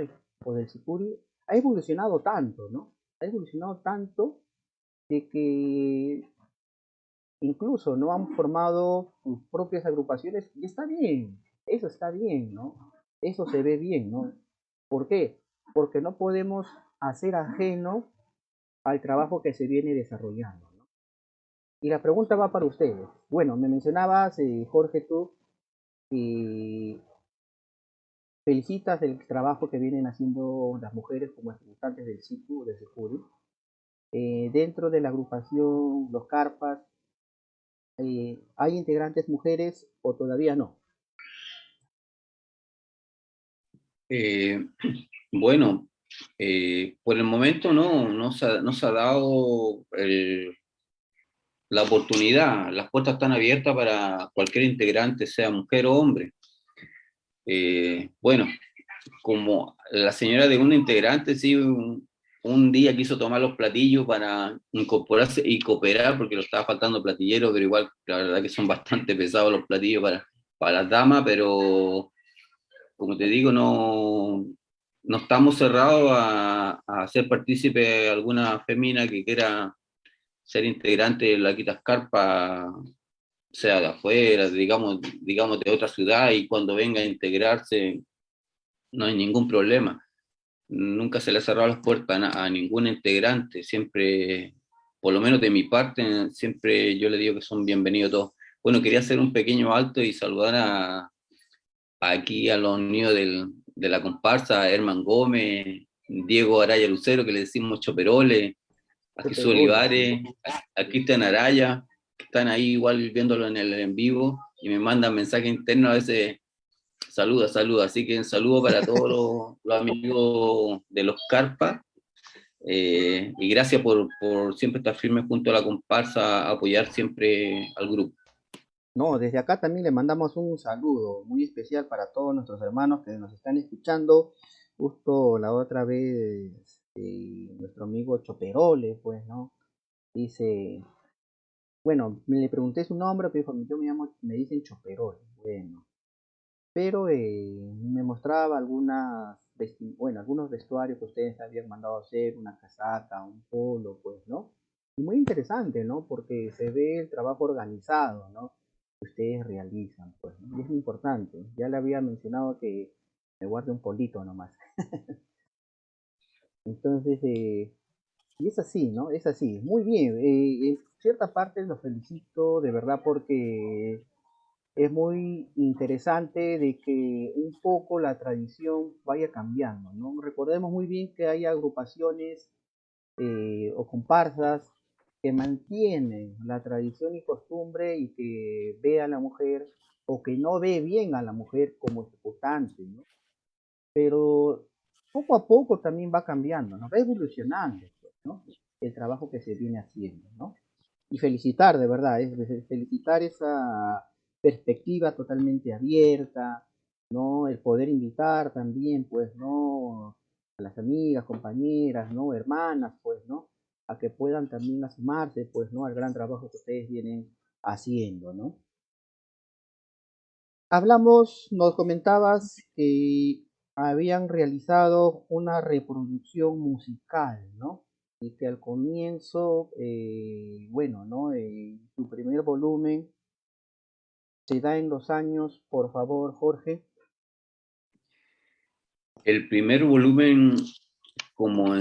A: O del SICURI, ha evolucionado tanto, ¿no? Ha evolucionado tanto de que incluso no han formado sus propias agrupaciones y está bien, ¿no? Eso se ve bien, ¿no? ¿Por qué? Porque no podemos hacer ajeno al trabajo que se viene desarrollando, ¿no? Y la pregunta va para ustedes. Bueno, me mencionabas, Jorge, tú, y felicitas el trabajo que vienen haciendo las mujeres como ejecutantes del SICU, del SECURI. Dentro de la agrupación Los Carpas, ¿Hay integrantes mujeres o todavía no?
B: Bueno, por el momento no se ha dado la oportunidad. Las puertas están abiertas para cualquier integrante, sea mujer o hombre. Bueno, como la señora de un integrante, sí, un día quiso tomar los platillos para incorporarse y cooperar, porque le estaba faltando platillero, pero igual, la verdad que son bastante pesados los platillos para las damas, pero como te digo, no estamos cerrados a hacer partícipe alguna fémina que quiera ser integrante de la Quitas Carpa, sea de afuera, digamos de otra ciudad, y cuando venga a integrarse no hay ningún problema. Nunca se le ha cerrado las puertas a ningún integrante, siempre, por lo menos de mi parte, siempre yo le digo que son bienvenidos todos. Bueno, quería hacer un pequeño alto y saludar aquí a los niños de la comparsa, Herman Gómez, Diego Araya Lucero, que le decimos Choperole, a Jesús
A: Choperoles, sí.
B: Olivares, a Cristian Araya, que están ahí igual viéndolo en el en vivo y me mandan mensajes internos a veces. Saluda, saluda. Así que un saludo para todos los amigos de los Carpas. Y gracias por siempre estar firme junto a la comparsa, a apoyar siempre al grupo.
A: No, desde acá también le mandamos un saludo muy especial para todos nuestros hermanos que nos están escuchando. Justo la otra vez, nuestro amigo Choperole, pues, ¿no? Dice, bueno, le pregunté su nombre, pero dijo, yo me dicen Choperole. Bueno, pero me mostraba algunos vestuarios que ustedes habían mandado hacer, una casaca, un polo, pues, ¿no? Y muy interesante, ¿no? Porque se ve el trabajo organizado, ¿no? Que ustedes realizan, pues, ¿no? Y es muy importante. Ya le había mencionado que me guarde un polito nomás. Entonces, y es así, ¿no? Es así. Muy bien. En cierta parte los felicito de verdad porque es muy interesante de que un poco la tradición vaya cambiando, ¿no? Recordemos muy bien que hay agrupaciones o comparsas que mantienen la tradición y costumbre y que ve a la mujer o que no ve bien a la mujer como ejecutante, ¿no? Pero poco a poco también va cambiando, ¿no? Va evolucionando, pues, ¿no? El trabajo que se viene haciendo, ¿no? Y felicitar, de verdad, felicitar esa perspectiva totalmente abierta, ¿no? El poder invitar también, pues, ¿no? A las amigas, compañeras, ¿no? Hermanas, pues, ¿no? A que puedan también sumarse, pues, ¿no? Al gran trabajo que ustedes vienen haciendo, ¿no? Nos comentabas que habían realizado una reproducción musical, ¿no? Y que al comienzo, bueno, ¿no? Su primer volumen se da en los años, por favor, Jorge.
B: El primer volumen, como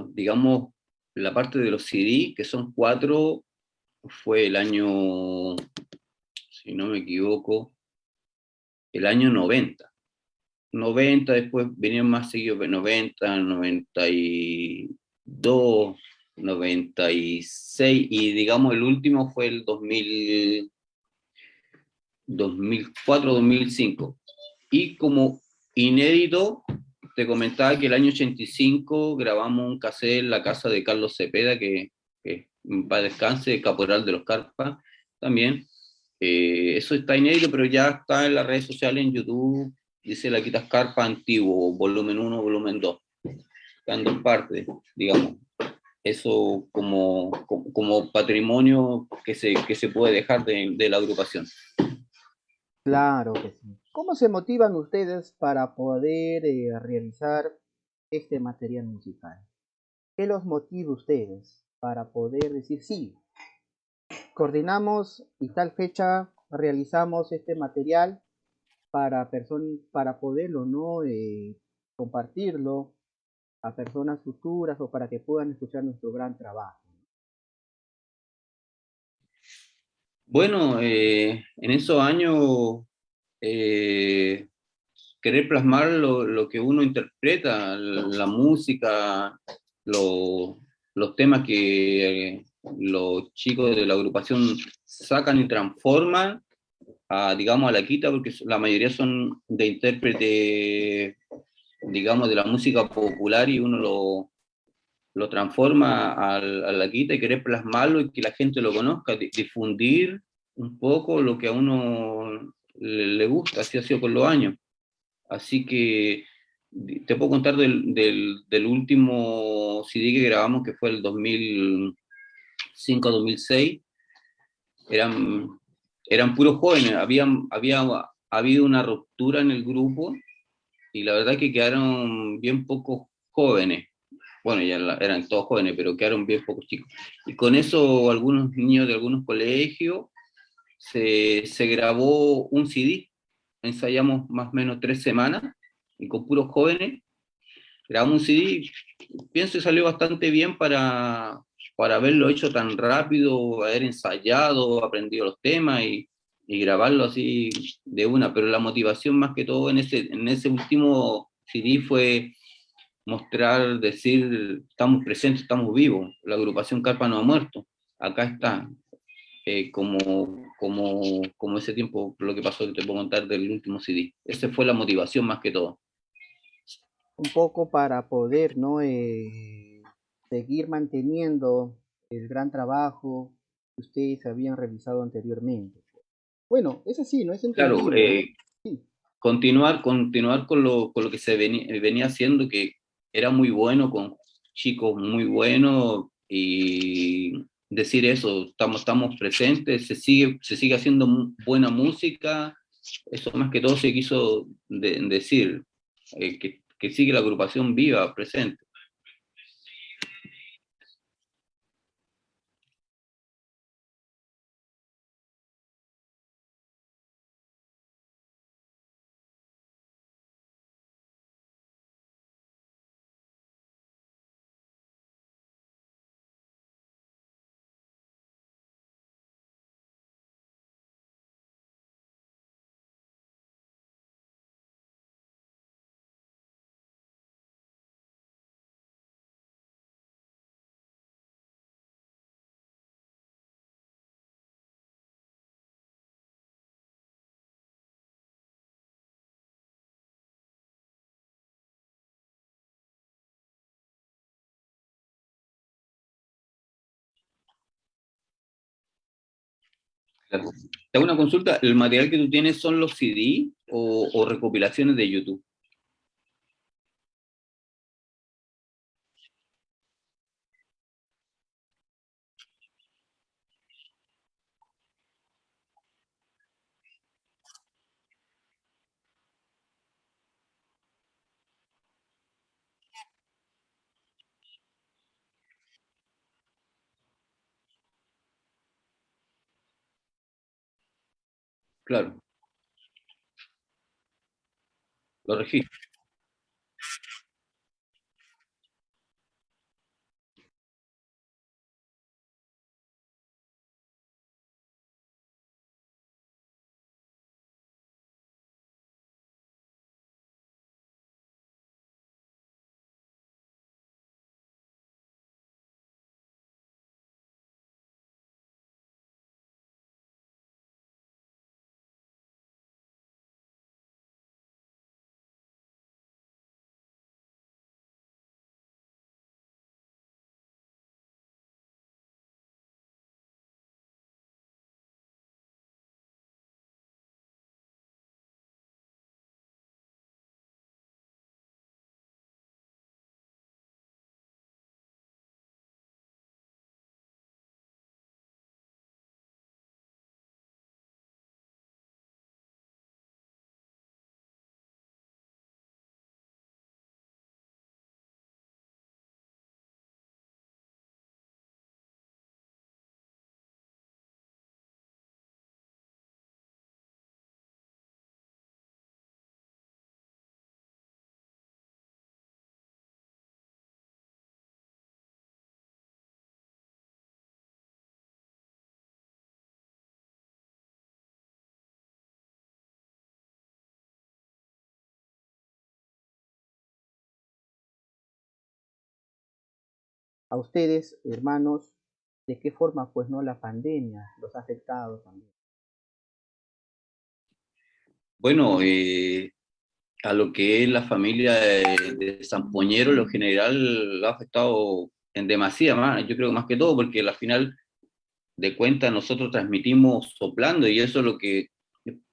B: digamos, la parte de los CD, que son 4, fue el año, si no me equivoco, el año 90. 90, después venían más seguidos, 90, 92, 96, y digamos el último fue el 2000, 2004, 2005. Y como inédito, te comentaba que el año 85 grabamos un cassette en la casa de Carlos Cepeda, que para descanse, caporal de los Carpas también. Eso está inédito, pero ya está en las redes sociales, en YouTube, dice La Quitas Carpa Antiguo, volumen 1, volumen 2. Están dos partes, digamos. Eso como patrimonio que se puede dejar de la agrupación.
A: Claro que sí. ¿Cómo se motivan ustedes para poder realizar este material musical? ¿Qué los motiva a ustedes para poder decir sí? Coordinamos y tal fecha realizamos este material para poderlo, ¿no? Compartirlo a personas futuras o para que puedan escuchar nuestro gran trabajo.
B: Bueno, en esos años, eh, querer plasmar lo que uno interpreta, la música, los temas los chicos de la agrupación sacan y transforman digamos, a la quita, porque la mayoría son de intérprete, digamos, de la música popular y uno lo transforma a la quita y querer plasmarlo y que la gente lo conozca, difundir un poco lo que a uno le gusta, así ha sido con los años. Así que te puedo contar del último CD que grabamos, que fue el 2005-2006. eran, Eran puros jóvenes, había habido una ruptura en el grupo y la verdad que quedaron bien pocos jóvenes. Bueno, ya eran todos jóvenes, pero quedaron bien pocos chicos. Y con eso algunos niños de algunos colegios se grabó un CD, ensayamos más o menos 3 semanas y con puros jóvenes grabamos un CD, pienso que salió bastante bien para haberlo hecho tan rápido, haber ensayado, aprendido los temas y grabarlo así de una, pero la motivación más que todo en ese último CD fue mostrar, decir, estamos presentes, estamos vivos, la agrupación Carpa no ha muerto, acá está, como ese tiempo, lo que pasó, que te puedo contar del último CD. Esa fue la motivación más que todo.
A: Un poco para poder, ¿no? Seguir manteniendo el gran trabajo que ustedes habían realizado anteriormente. Bueno, eso sí, no es
B: Claro,
A: entendible, ¿no? Sí.
B: continuar con lo que venía haciendo, que era muy bueno, con chicos muy buenos, y decir eso, estamos presentes, se sigue haciendo buena música, eso más que todo se quiso decir, que sigue la agrupación viva, presente. Claro. Te hago una consulta, ¿el material que tú tienes son los CD o recopilaciones de YouTube? Claro, lo registro.
A: A ustedes, hermanos, de qué forma, pues, ¿no? La pandemia los ha afectado también.
B: Bueno, a lo que es la familia de Sampoñero, lo general lo ha afectado en demasía más, yo creo que más que todo, porque al final de cuentas nosotros transmitimos soplando y eso es lo que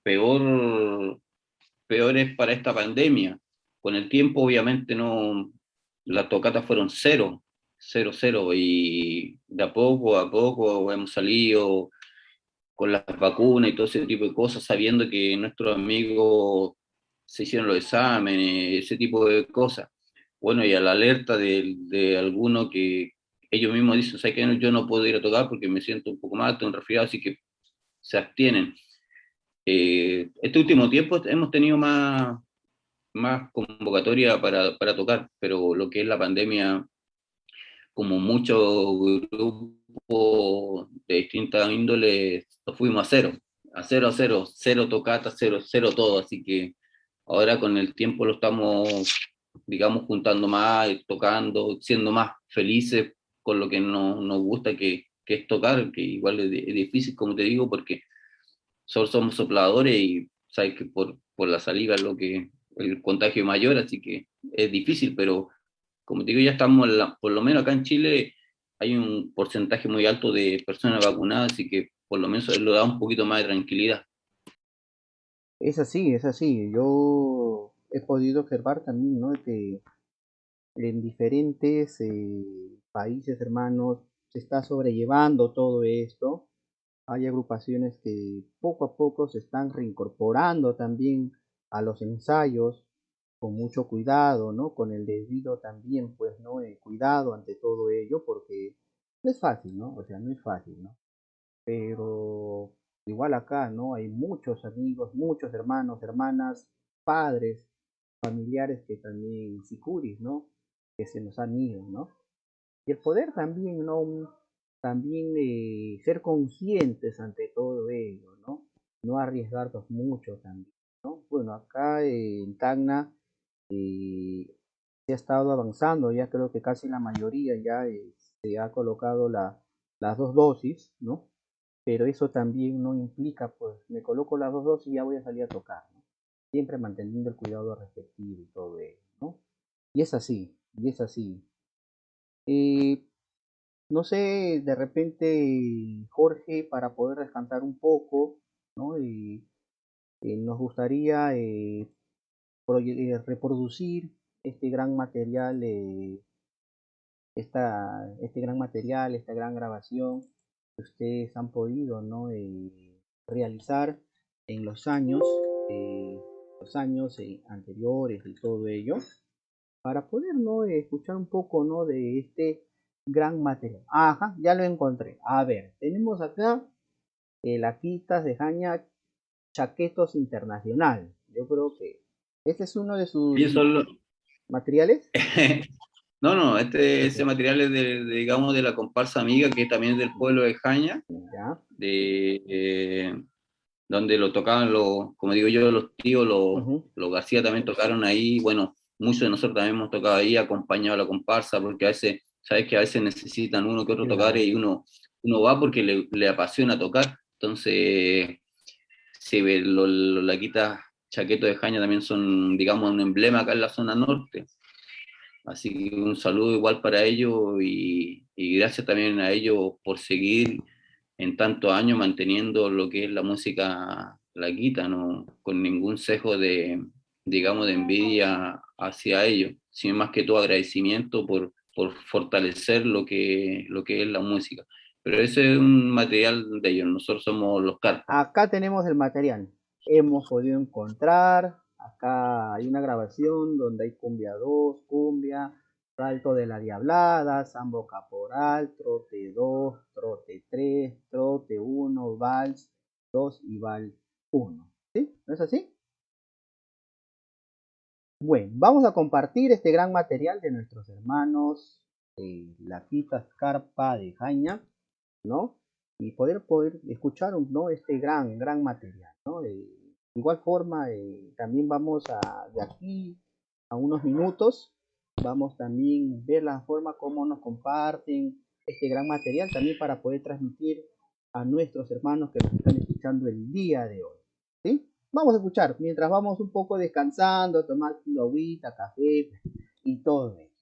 B: peor, peor es para esta pandemia. Con el tiempo, obviamente, no, las tocatas fueron cero, cero, cero, y de a poco hemos salido con las vacunas y todo ese tipo de cosas, sabiendo que nuestros amigos se hicieron los exámenes, ese tipo de cosas. Bueno, y a la alerta de alguno que ellos mismos dicen, ¿sabes qué? Yo no puedo ir a tocar porque me siento un poco mal, tengo un resfriado, así que se abstienen. Este último tiempo hemos tenido más convocatoria para tocar, pero lo que es la pandemia, como muchos grupos de distintas índoles, nos fuimos a cero, a cero, a cero, cero tocata, cero, cero todo, así que ahora con el tiempo lo estamos, digamos, juntando más, tocando, siendo más felices con lo que nos gusta, que es tocar, que igual es difícil, como te digo, porque solo somos sopladores y sabes que por la saliva es lo que el contagio mayor, así que es difícil, pero como te digo, ya estamos, por lo menos acá en Chile hay un porcentaje muy alto de personas vacunadas, así que por lo menos lo da un poquito más de tranquilidad.
A: Es así, es así. Yo he podido observar también, ¿no? Que en diferentes países hermanos se está sobrellevando todo esto. Hay agrupaciones que poco a poco se están reincorporando también a los ensayos con mucho cuidado, ¿no? Con el debido también, pues, ¿no? Cuidado ante todo ello, porque no es fácil, ¿no? O sea, no es fácil, ¿no? Pero igual acá, ¿no? Hay muchos amigos, muchos hermanos, hermanas, padres, familiares que también sicuris, ¿no? Que se nos han ido, ¿no? Y el poder también, ¿no? También ser conscientes ante todo ello, ¿no? No arriesgarnos mucho también, ¿no? Bueno, acá en Tacna se ha estado avanzando, ya creo que casi la mayoría ya se ha colocado las dos dosis, ¿no? Pero eso también no implica, pues, me coloco las dos dosis y ya voy a salir a tocar, ¿no? Siempre manteniendo el cuidado respectivo y todo ello, ¿no? Y es así, y es así. Eh, no sé, de repente, Jorge, para poder descansar un poco, ¿no? Y nos gustaría reproducir este gran material, esta gran grabación que ustedes han podido, ¿no? Realizar en eh, los años anteriores y todo ello, para poder, ¿no? Escuchar un poco, ¿no? De este gran material. Ajá, ya lo encontré. A ver, tenemos acá el Aquitas de Jaña Chaquetos Internacional. Yo creo que este es uno de
B: Ellos
A: sus
B: son
A: materiales.
B: No, no, ese
A: Ya,
B: material es digamos, de la comparsa amiga, que también es del pueblo de Jaña,
A: ya.
B: de, donde lo tocaban los, como digo yo, los tíos,
A: Ujú.
B: los García también tocaron ahí, bueno, muchos de nosotros también hemos tocado ahí, acompañado a la comparsa, porque a veces, sabes que a veces necesitan uno que otro tocar
A: Claro.
B: y uno va porque le apasiona tocar, entonces, sí, los Laquitas Chaquetos de Jaña también son, digamos, un emblema acá en la zona norte. Así que un saludo igual para ellos y gracias también a ellos por seguir en tantos años manteniendo lo que es la música laquita, ¿no? Con ningún sesgo de, digamos, de envidia hacia ellos, sino más que todo agradecimiento por fortalecer lo que es la música. Pero ese es un material de ellos, nosotros somos los carpas.
A: Acá tenemos el material. Hemos podido encontrar, acá hay una grabación donde hay cumbia 2, cumbia, salto de la diablada, sambo caporal, trote 2, trote 3, trote uno, vals 2 y vals uno. ¿Sí? ¿No es así? Bueno, vamos a compartir este gran material de nuestros hermanos Laquita Carpa de Jaña, ¿no? Y poder escuchar, ¿no? Este gran material, ¿no? De igual forma, también vamos de aquí a unos minutos, vamos también ver la forma como nos comparten, este gran material también para poder transmitir a nuestros hermanos que nos están escuchando el día de hoy. ¿Sí? Vamos a escuchar mientras vamos un poco descansando, tomando agüita, café y todo eso.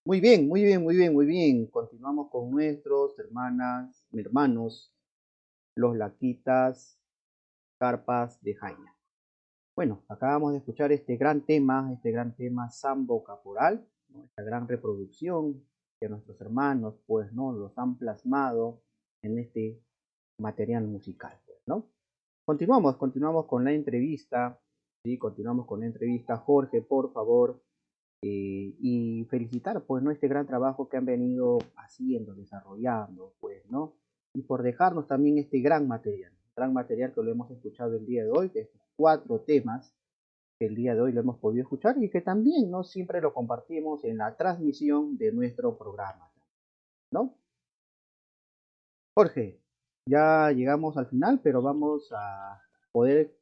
A: Muy bien, muy bien, muy bien, muy bien. Continuamos con nuestros hermanos, los laquitas, carpas de Jaina. Bueno, acabamos de escuchar este gran tema Sambo Caporal, ¿no? Esta gran reproducción que nuestros hermanos, pues, ¿no? Los han plasmado en este material musical, pues, ¿no? Continuamos con la entrevista, ¿sí? Continuamos con la entrevista. Jorge, por favor, y felicitar, pues, ¿no? Este gran trabajo que han venido haciendo, desarrollando, pues, ¿no? Y por dejarnos también este gran material que lo hemos escuchado el día de hoy, que estos 4 temas que el día de hoy lo hemos podido escuchar y que también, ¿no? Siempre lo compartimos en la transmisión de nuestro programa, ¿no? Jorge, ya llegamos al final, pero vamos a poder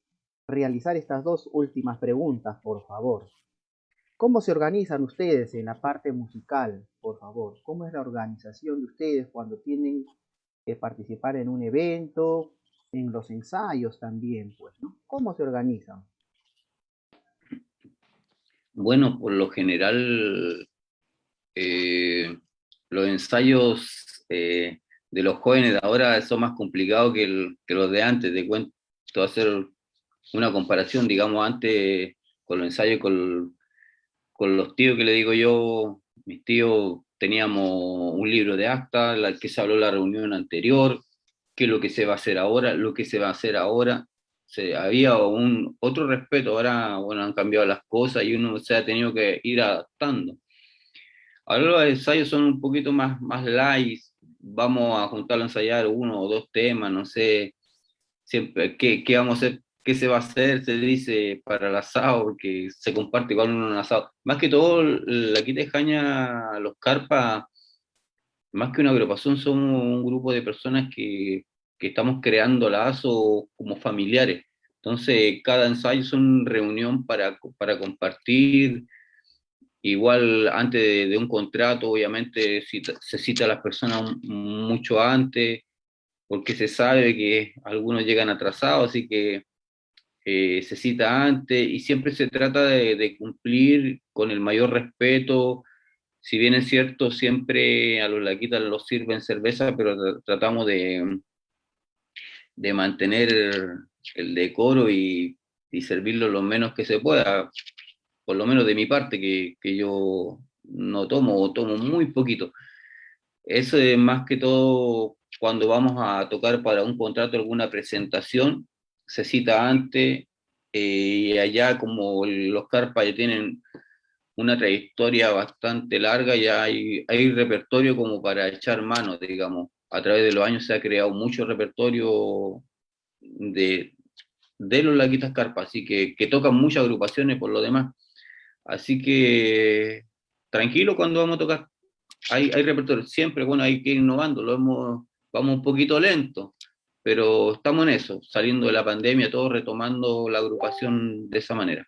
A: realizar estas 2 últimas preguntas, por favor. ¿Cómo se organizan ustedes en la parte musical, por favor? ¿Cómo es la organización de ustedes cuando tienen que participar en un evento, en los ensayos también, pues, ¿no? ¿Cómo se organizan?
B: Bueno, por lo general, eh, los ensayos de los jóvenes de ahora son más complicados que los de antes. Te cuento, hacer una comparación, digamos, antes con los ensayos con los tíos que le digo yo, mis tíos teníamos un libro de acta, la que se habló en la reunión anterior, qué es lo que se va a hacer ahora, lo que se va a hacer ahora. Había otro respeto, ahora bueno, han cambiado las cosas y uno se ha tenido que ir adaptando. Ahora los ensayos son un poquito más light, vamos a juntarlo a ensayar 1 o 2 temas, no sé, siempre, ¿qué vamos a hacer? ¿Qué se va a hacer? Se dice para el asado, porque se comparte con uno un asado. Más que todo, la Quita de Jaña, los Carpas, más que una agrupación, somos un grupo de personas que estamos creando lazos como familiares. Entonces, cada ensayo es una reunión para compartir. Igual antes de un contrato, obviamente se cita a las personas mucho antes, porque se sabe que algunos llegan atrasados, así que se cita antes y siempre se trata de cumplir con el mayor respeto. Si bien es cierto, siempre a los laquitas los sirven cerveza, pero tratamos de mantener el decoro y servirlo lo menos que se pueda, por lo menos de mi parte, que yo no tomo o tomo muy poquito. Eso es más que todo cuando vamos a tocar para un contrato, alguna presentación, se cita antes, y allá como los Carpas ya tienen una trayectoria bastante larga, ya hay repertorio como para echar mano, digamos. A través de los años se ha creado mucho repertorio de, de los Laquitas Carpas, así que tocan muchas agrupaciones por lo demás. Así que tranquilo cuando vamos a tocar. Hay repertorio, siempre, bueno, hay que ir innovando, vamos un poquito lento, pero estamos en eso, saliendo de la pandemia, todos retomando la agrupación de esa manera.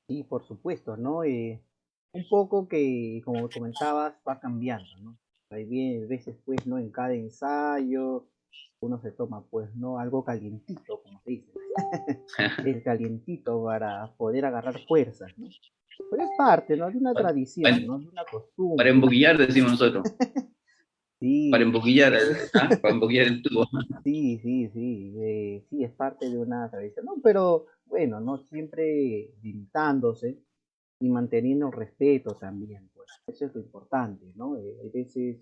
A: Sí, por supuesto, ¿no? Un poco que, como comentabas, va cambiando, ¿no? Hay veces, pues, ¿no? En cada ensayo uno se toma, pues, ¿no? Algo calientito, como se dice, el calientito para poder agarrar fuerzas, ¿no? Pero es parte, ¿no? De una
B: Para,
A: tradición, ¿no? De una
B: para
A: costumbre.
B: emboquillar, decimos nosotros, para
A: Sí,
B: emboquillar, ¿ah? Para emboquillar el tubo.
A: sí, sí, sí, sí, es parte de una tradición, ¿no? Pero bueno, no siempre limitándose y manteniendo el respeto también, pues eso es lo importante, ¿no? Hay veces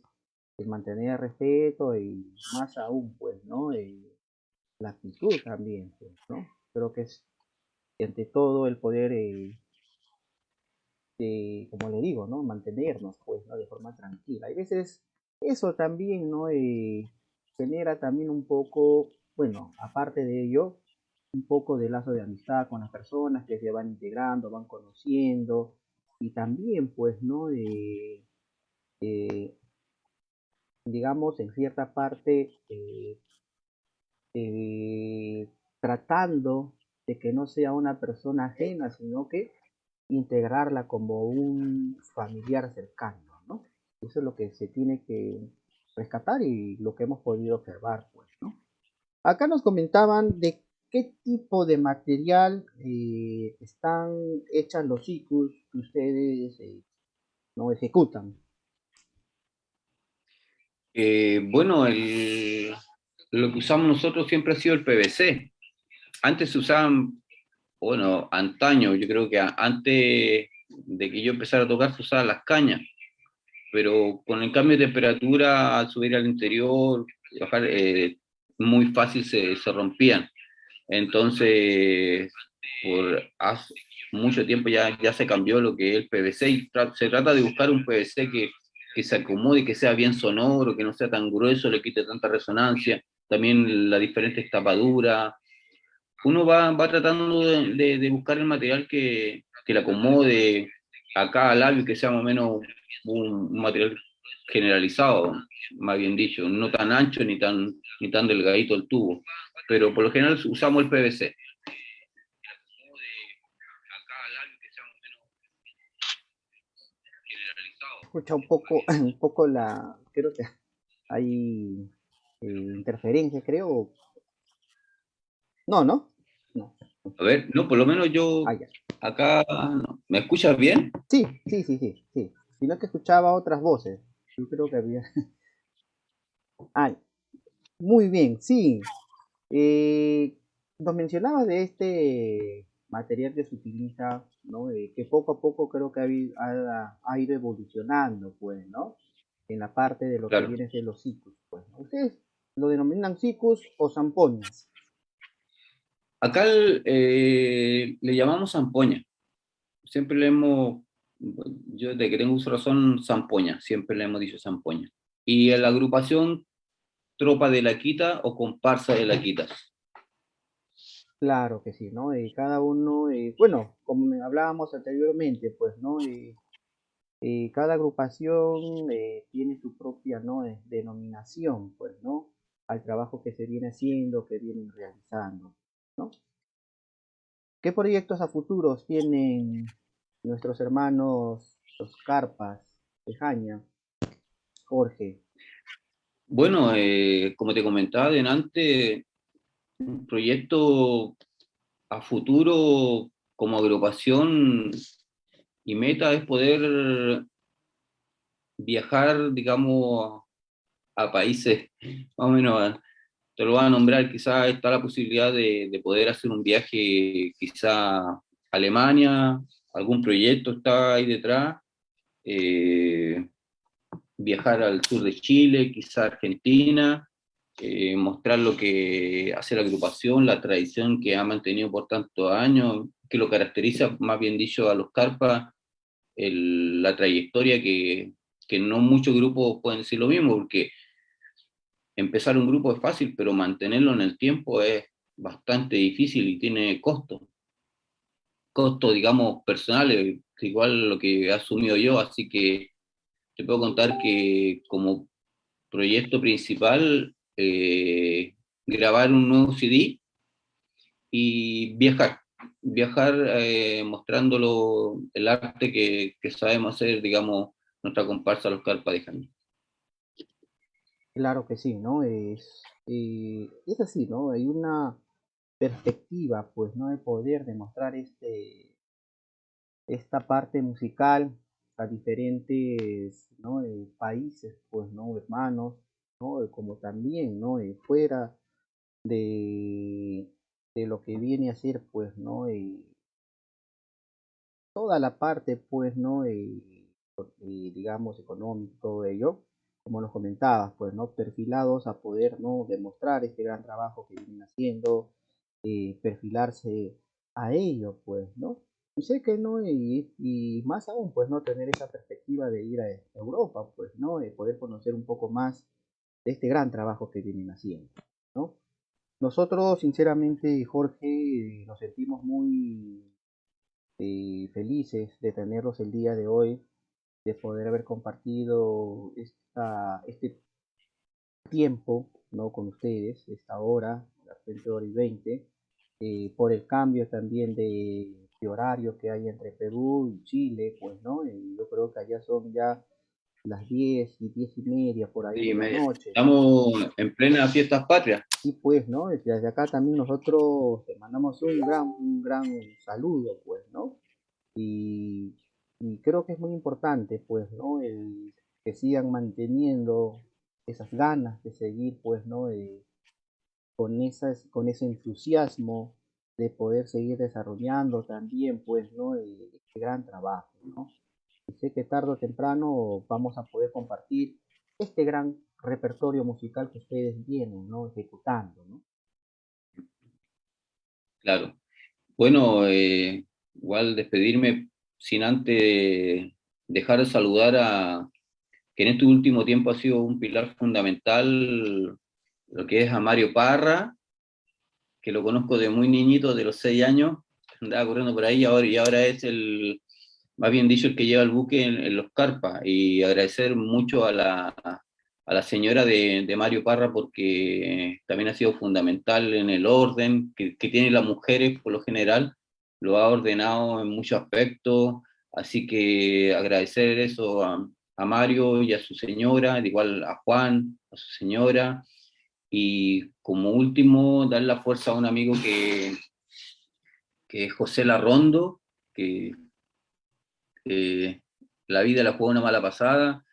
A: el mantener el respeto y más aún, pues, ¿no? La actitud también, pues, ¿no? Creo que es ante todo el poder, como le digo, ¿no? Mantenernos, pues, ¿no? De forma tranquila. Hay veces eso también, ¿no? Genera también un poco, bueno, aparte de ello, un poco de lazo de amistad con las personas que se van integrando, van conociendo y también, pues, ¿no? Eh, digamos, en cierta parte, eh, tratando de que no sea una persona ajena, sino que integrarla como un familiar cercano, ¿no? Eso es lo que se tiene que rescatar y lo que hemos podido observar, pues, ¿no? Acá nos comentaban de qué tipo de material están hechas los ICUs que ustedes ¿no? Ejecutan.
B: Bueno, lo que usamos nosotros siempre ha sido el PVC. Antes se usaban, bueno, antaño, yo creo que antes de que yo empezara a tocar se usaban las cañas, pero con el cambio de temperatura, al subir al interior, bajar, muy fácil se rompían. Entonces, por hace mucho tiempo ya se cambió lo que es el PVC y se trata de buscar un PVC que se acomode, que sea bien sonoro, que no sea tan grueso, le quite tanta resonancia, también las diferentes tapaduras. Uno va tratando de buscar el material que le acomode a cada labio, que sea más o menos un material generalizado, más bien dicho, no tan ancho ni tan delgadito el tubo, pero por lo general usamos el PVC.
A: Escucha un poco, un poco creo que hay interferencia, creo. No, ¿no? No.
B: A ver, no, por lo menos
A: Ah,
B: yo
A: ya.
B: acá, no. ¿Me escuchas bien?
A: Sí, sí, sí, sí, sí. Sino que escuchaba otras voces. Yo creo que había. Ah, muy bien, sí. Eh, Nos mencionabas de este material que se utiliza, ¿no? Que poco a poco creo que ha ido evolucionando, pues, ¿no? En la parte de lo que
B: Claro.
A: viene a ser los cicus, pues, ¿no? Ustedes lo denominan cicus o zampoñas.
B: Acá le llamamos zampoña. Siempre yo desde que tengo uso de razón, zampoña, siempre le hemos dicho zampoña. Y en la agrupación, tropa de la quita o comparsa de la quita.
A: Claro que sí, ¿no? Cada uno, bueno, como hablábamos anteriormente, pues, ¿no? Cada agrupación tiene su propia, ¿no? Denominación, pues, ¿no? Al trabajo que se viene haciendo, que vienen realizando, ¿no? ¿Qué proyectos a futuros tienen nuestros hermanos, los Carpas, de Jaña, Jorge?
B: Bueno, como te comentaba delante, un proyecto a futuro como agrupación y meta es poder viajar, digamos, a países, más o menos, te lo voy a nombrar, quizás está la posibilidad de poder hacer un viaje, quizá a Alemania, algún proyecto está ahí detrás, eh, viajar al sur de Chile, quizá Argentina, mostrar lo que hace la agrupación, la tradición que ha mantenido por tantos años, que lo caracteriza, más bien dicho, a los Carpas, la trayectoria que no muchos grupos pueden decir lo mismo, porque empezar un grupo es fácil, pero mantenerlo en el tiempo es bastante difícil y tiene costos, digamos, personales, igual lo que he asumido yo, así que te puedo contar que como proyecto principal, grabar un nuevo CD y viajar mostrándolo el arte que sabemos hacer, digamos, nuestra comparsa Los Carpas de Jaén.
A: Claro que sí, ¿no? Es así, ¿no? Hay una perspectiva, pues, ¿no? De poder demostrar esta parte musical a diferentes, ¿no? Países, pues, ¿no? Hermanos, ¿no? Como también, ¿no? Fuera de, de lo que viene a ser, pues, ¿no? Toda la parte, pues, ¿no? Digamos, económico, todo ello, como nos comentabas, pues, ¿no? Perfilados a poder, ¿no? Demostrar este gran trabajo que vienen haciendo, perfilarse a ello, pues, ¿no? Y sé que no, y más aún, pues, no tener esa perspectiva de ir a Europa, pues, ¿no? Poder conocer un poco más de este gran trabajo que vienen haciendo, ¿no? Nosotros, sinceramente, Jorge, nos sentimos muy felices de tenerlos el día de hoy, de poder haber compartido este tiempo, ¿no? Con ustedes, esta hora, las 20 horas y 20, por el cambio también de horario que hay entre Perú y Chile, pues, ¿no? Yo creo que allá son ya las 10 y 10 y media por ahí de la noche.
B: Estamos en plena fiestas patrias.
A: Y pues, ¿no? Desde acá también nosotros te mandamos un gran saludo, pues, ¿no? Y Y creo que es muy importante, pues, ¿no? El que sigan manteniendo esas ganas de seguir, pues, ¿no? Con ese entusiasmo de poder seguir desarrollando también, pues, ¿no? Este gran trabajo, ¿no? Y sé que tarde o temprano vamos a poder compartir este gran repertorio musical que ustedes vienen, ¿no? Ejecutando, ¿no?
B: Claro. Bueno, igual despedirme sin antes dejar de saludar que en este último tiempo ha sido un pilar fundamental, lo que es a Mario Parra, que lo conozco de muy niñito, de los 6 años, andaba corriendo por ahí y ahora es más bien dicho, el que lleva el buque en los carpas. Y agradecer mucho a la señora de Mario Parra porque también ha sido fundamental en el orden que tienen las mujeres por lo general, lo ha ordenado en muchos aspectos, así que agradecer eso a Mario y a su señora, igual a Juan, a su señora, y como último, dar la fuerza a un amigo que es José Larrondo, que eh, la vida la jugó una mala pasada,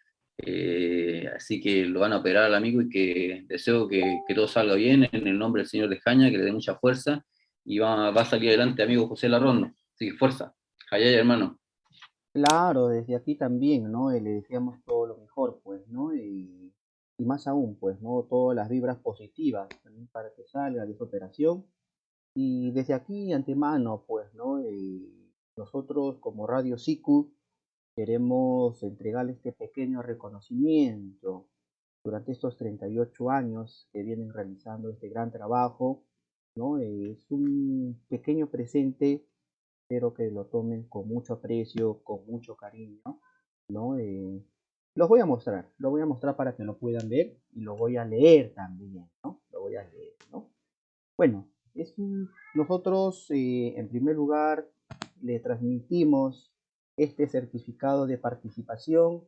B: así que lo van a operar al amigo y que deseo que todo salga bien en el nombre del Señor de Jaña, que le dé mucha fuerza y va a salir adelante, amigo José Larrondo. Así que fuerza. Allá, hermano.
A: Claro, desde aquí también, ¿no? Le deseamos todo lo mejor, pues, ¿no? Y más aún, pues, ¿no? Todas las vibras positivas también para que salga de esa operación. Y desde aquí, antemano, pues, ¿no? Nosotros como Radio SICU queremos entregarle este pequeño reconocimiento durante estos 38 años que vienen realizando este gran trabajo, ¿no? Es un pequeño presente, espero que lo tomen con mucho aprecio, con mucho cariño, ¿no? Lo voy a mostrar para que lo puedan ver y lo voy a leer también, ¿no? Lo voy a leer, ¿no? Bueno, nosotros en primer lugar le transmitimos este certificado de participación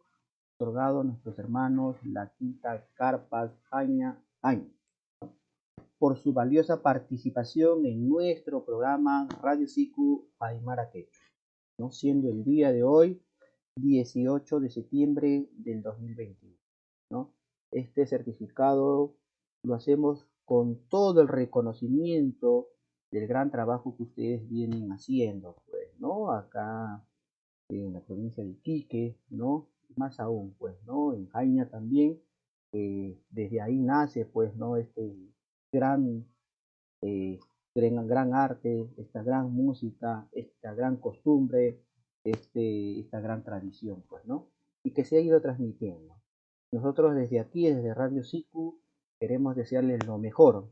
A: otorgado a nuestros hermanos La Quinta Carpas Aña Aña por su valiosa participación en nuestro programa Radio Sicu Aymara Quechua, ¿no? Siendo el día de hoy 18 de septiembre del 2021, ¿no? Este certificado lo hacemos con todo el reconocimiento del gran trabajo que ustedes vienen haciendo, pues, ¿no? Acá en la provincia de Iquique, ¿no? Más aún, pues, ¿no? En Jaina también, desde ahí nace, pues, ¿no? Este gran, eh, gran arte, esta gran música, esta gran costumbre, esta gran tradición, pues, ¿no? Y que se ha ido transmitiendo. Nosotros desde aquí, desde Radio SICU, queremos desearles lo mejor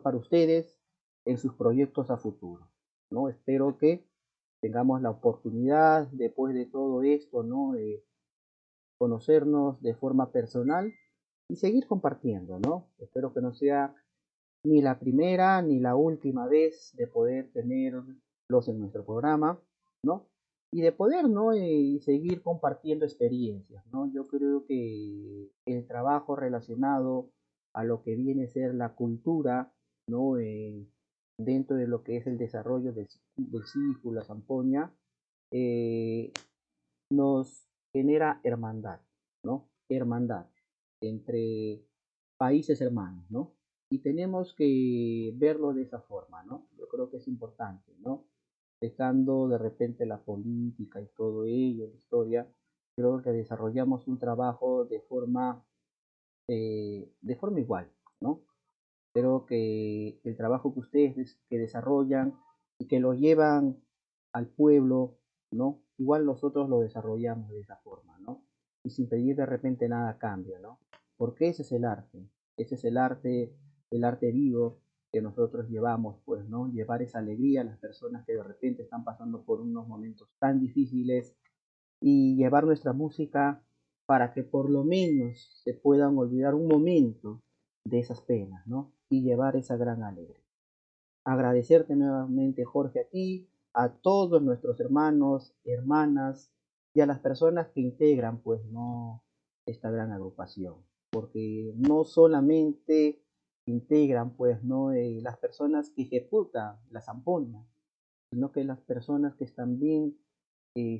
A: para ustedes en sus proyectos a futuro, ¿no? Espero que tengamos la oportunidad, después de todo esto, ¿no? Conocernos de forma personal y seguir compartiendo, ¿no? Espero que no sea ni la primera ni la última vez de poder tenerlos en nuestro programa, ¿no? Y de poder, ¿no? Seguir compartiendo experiencias, ¿no? Yo creo que el trabajo relacionado a lo que viene a ser la cultura, ¿no? Dentro de lo que es el desarrollo del círculo, la zampoña, eh, nos genera hermandad, ¿no? Hermandad entre países hermanos, ¿no? Y tenemos que verlo de esa forma, ¿no? Yo creo que es importante, ¿no? Dejando de repente la política y todo ello, la historia, creo que desarrollamos un trabajo de forma igual, ¿no? Creo que el trabajo que ustedes que desarrollan y que lo llevan al pueblo, ¿no? Igual nosotros lo desarrollamos de esa forma, ¿no? Y sin pedir de repente nada a cambio, ¿no? Porque ese es el arte, ese es el arte vivo que nosotros llevamos, pues, ¿no? Llevar esa alegría a las personas que de repente están pasando por unos momentos tan difíciles y llevar nuestra música para que por lo menos se puedan olvidar un momento de esas penas, ¿no? Y llevar esa gran alegría. Agradecerte nuevamente, Jorge, a ti, a todos nuestros hermanos, hermanas y a las personas que integran, pues, no esta gran agrupación, porque no solamente integran, pues, no las personas que ejecutan la zampoña, sino que las personas que están bien